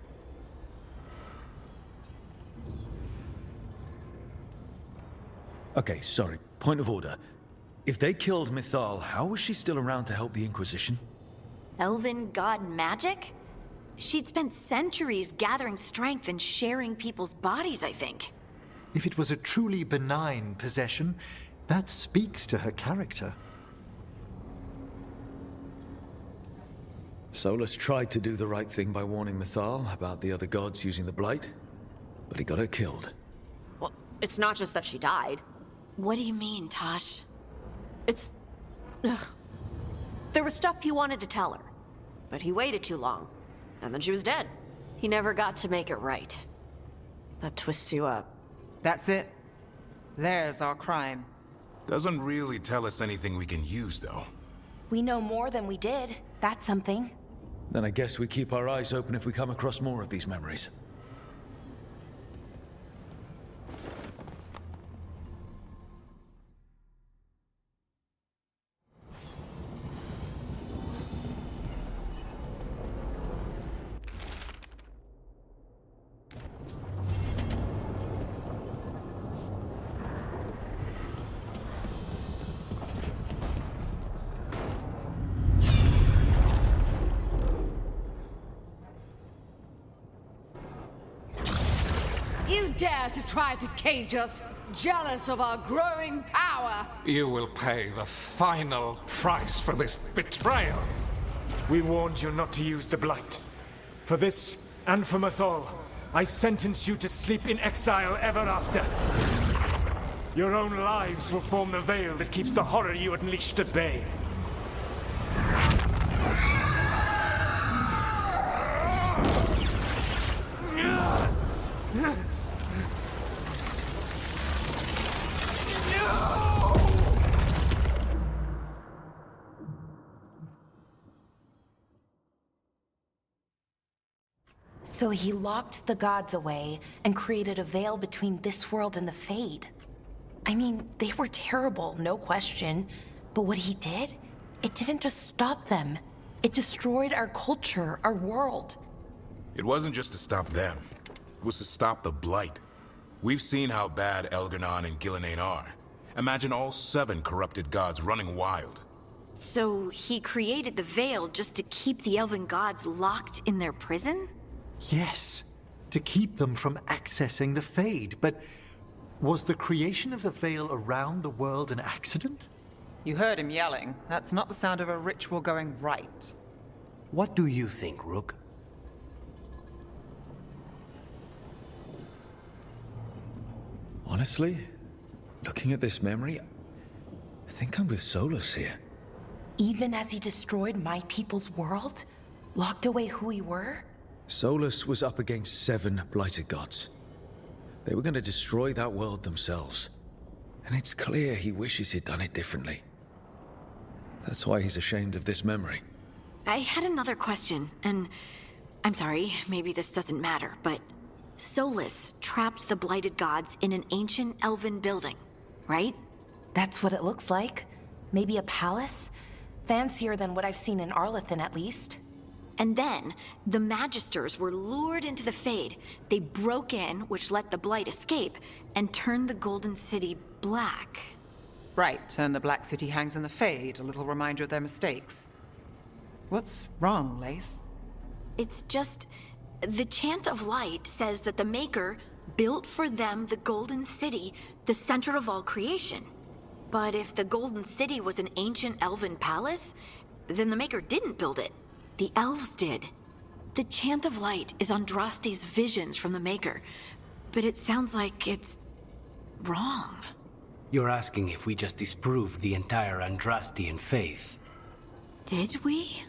Okay, sorry. Point of order. If they killed Mythal, how was she still around to help the Inquisition? Elven god magic? She'd spent centuries gathering strength and sharing people's bodies, I think. If it was a truly benign possession, that speaks to her character. Solus tried to do the right thing by warning Mythal about the other gods using the Blight, but he got her killed. Well, it's not just that she died. What do you mean, Tosh? It's... Ugh. There was stuff he wanted to tell her, but he waited too long, and then she was dead. He never got to make it right. That twists you up. That's it. There's our crime. Doesn't really tell us anything we can use, though. We know more than we did. That's something. Then I guess we keep our eyes open if we come across more of these memories. You dare to try to cage us, jealous of our growing power! You will pay the final price for this betrayal. We warned you not to use the Blight. For this, and for Mythal, I sentence you to sleep in exile ever after. Your own lives will form the veil that keeps the horror you unleashed at bay. So he locked the gods away and created a veil between this world and the Fade. I mean, they were terrible, no question. But what he did, it didn't just stop them. It destroyed our culture, our world. It wasn't just to stop them. It was to stop the Blight. We've seen how bad Elgar'nan and Gillenane are. Imagine all 7 corrupted gods running wild. So he created the Veil just to keep the elven gods locked in their prison? Yes, to keep them from accessing the Fade. But was the creation of the Veil around the world an accident? You heard him yelling. That's not the sound of a ritual going right. What do you think, Rook? Honestly, looking at this memory, I think I'm with Solus here. Even as he destroyed my people's world? Locked away who we were? Solus was up against 7 blighted gods. They were going to destroy that world themselves. And it's clear he wishes he'd done it differently. That's why he's ashamed of this memory. I had another question, and I'm sorry, maybe this doesn't matter, but Solus trapped the blighted gods in an ancient elven building, right? That's what it looks like. Maybe a palace? Fancier than what I've seen in Arlethan, at least. And then, the Magisters were lured into the Fade. They broke in, which let the Blight escape, and turned the Golden City black. Right, and the Black City hangs in the Fade, a little reminder of their mistakes. What's wrong, Lace? It's just... the Chant of Light says that the Maker built for them the Golden City, the center of all creation. But if the Golden City was an ancient elven palace, then the Maker didn't build it. The elves did. The Chant of Light is Andraste's visions from the Maker, but it sounds like it's wrong. You're asking if we just disproved the entire Andrastian faith. Did we?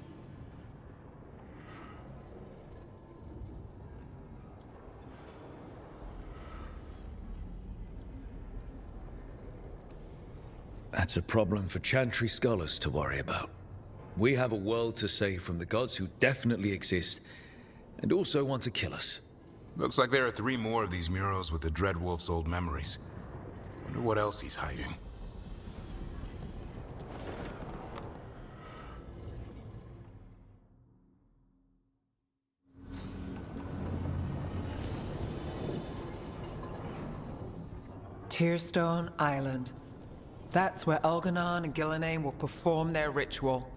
That's a problem for Chantry scholars to worry about. We have a world to save from the gods who definitely exist, and also want to kill us. Looks like there are 3 more of these murals with the Dreadwolf's old memories. Wonder what else he's hiding. Tearstone Island. That's where Elganon and Gillenane will perform their ritual.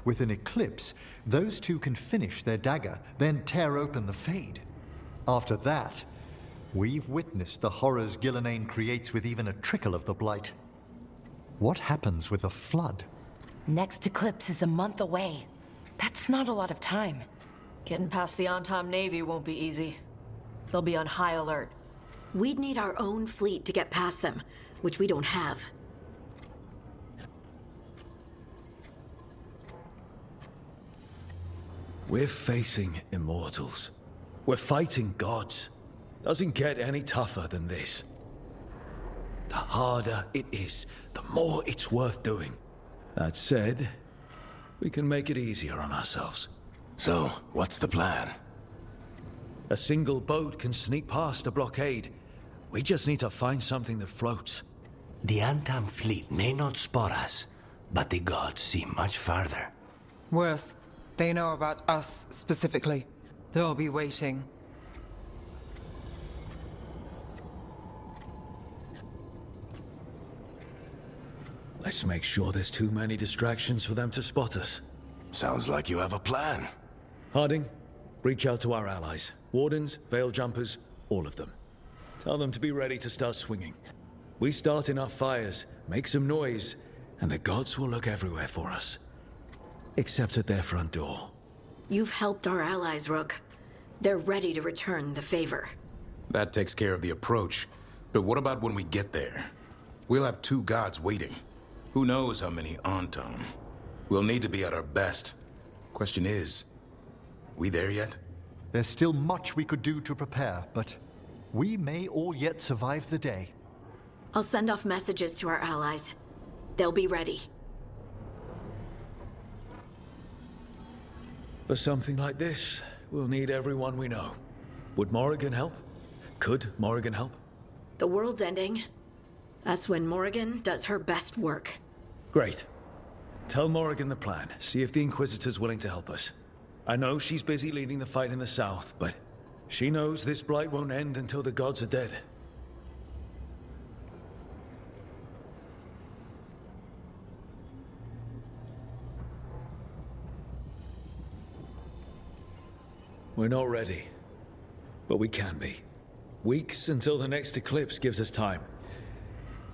With an eclipse, those two can finish their dagger, then tear open the Fade. After that, we've witnessed the horrors Gillenane creates with even a trickle of the Blight. What happens with a flood? Next eclipse is a month away. That's not a lot of time. Getting past the Antam Navy won't be easy. They'll be on high alert. We'd need our own fleet to get past them, which we don't have. We're facing immortals. We're fighting gods. Doesn't get any tougher than this. The harder it is, the more it's worth doing. That said, we can make it easier on ourselves. So, what's the plan? A single boat can sneak past a blockade. We just need to find something that floats. The Antam fleet may not spot us, but the gods see much farther. Worse, they know about us specifically. They'll be waiting. Let's make sure there's too many distractions for them to spot us. Sounds like you have a plan. Harding, reach out to our allies. Wardens, Veil Jumpers, all of them. Tell them to be ready to start swinging. We start enough fires, make some noise, and the gods will look everywhere for us. Except at their front door. You've helped our allies, Rook. They're ready to return the favor. That takes care of the approach. But what about when we get there? We'll have 2 gods waiting. Who knows how many Antam? We'll need to be at our best. Question is, we there yet? There's still much we could do to prepare, but we may all yet survive the day. I'll send off messages to our allies. They'll be ready. For something like this, we'll need everyone we know. Would Morrigan help? Could Morrigan help? The world's ending. That's when Morrigan does her best work. Great. Tell Morrigan the plan. See if the Inquisitor's willing to help us. I know she's busy leading the fight in the south, but she knows this blight won't end until the gods are dead. We're not ready. but we can be. Weeks until the next eclipse gives us time.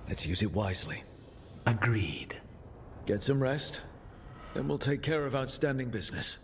Let's use it wisely. Agreed. Get some rest, then we'll take care of outstanding business.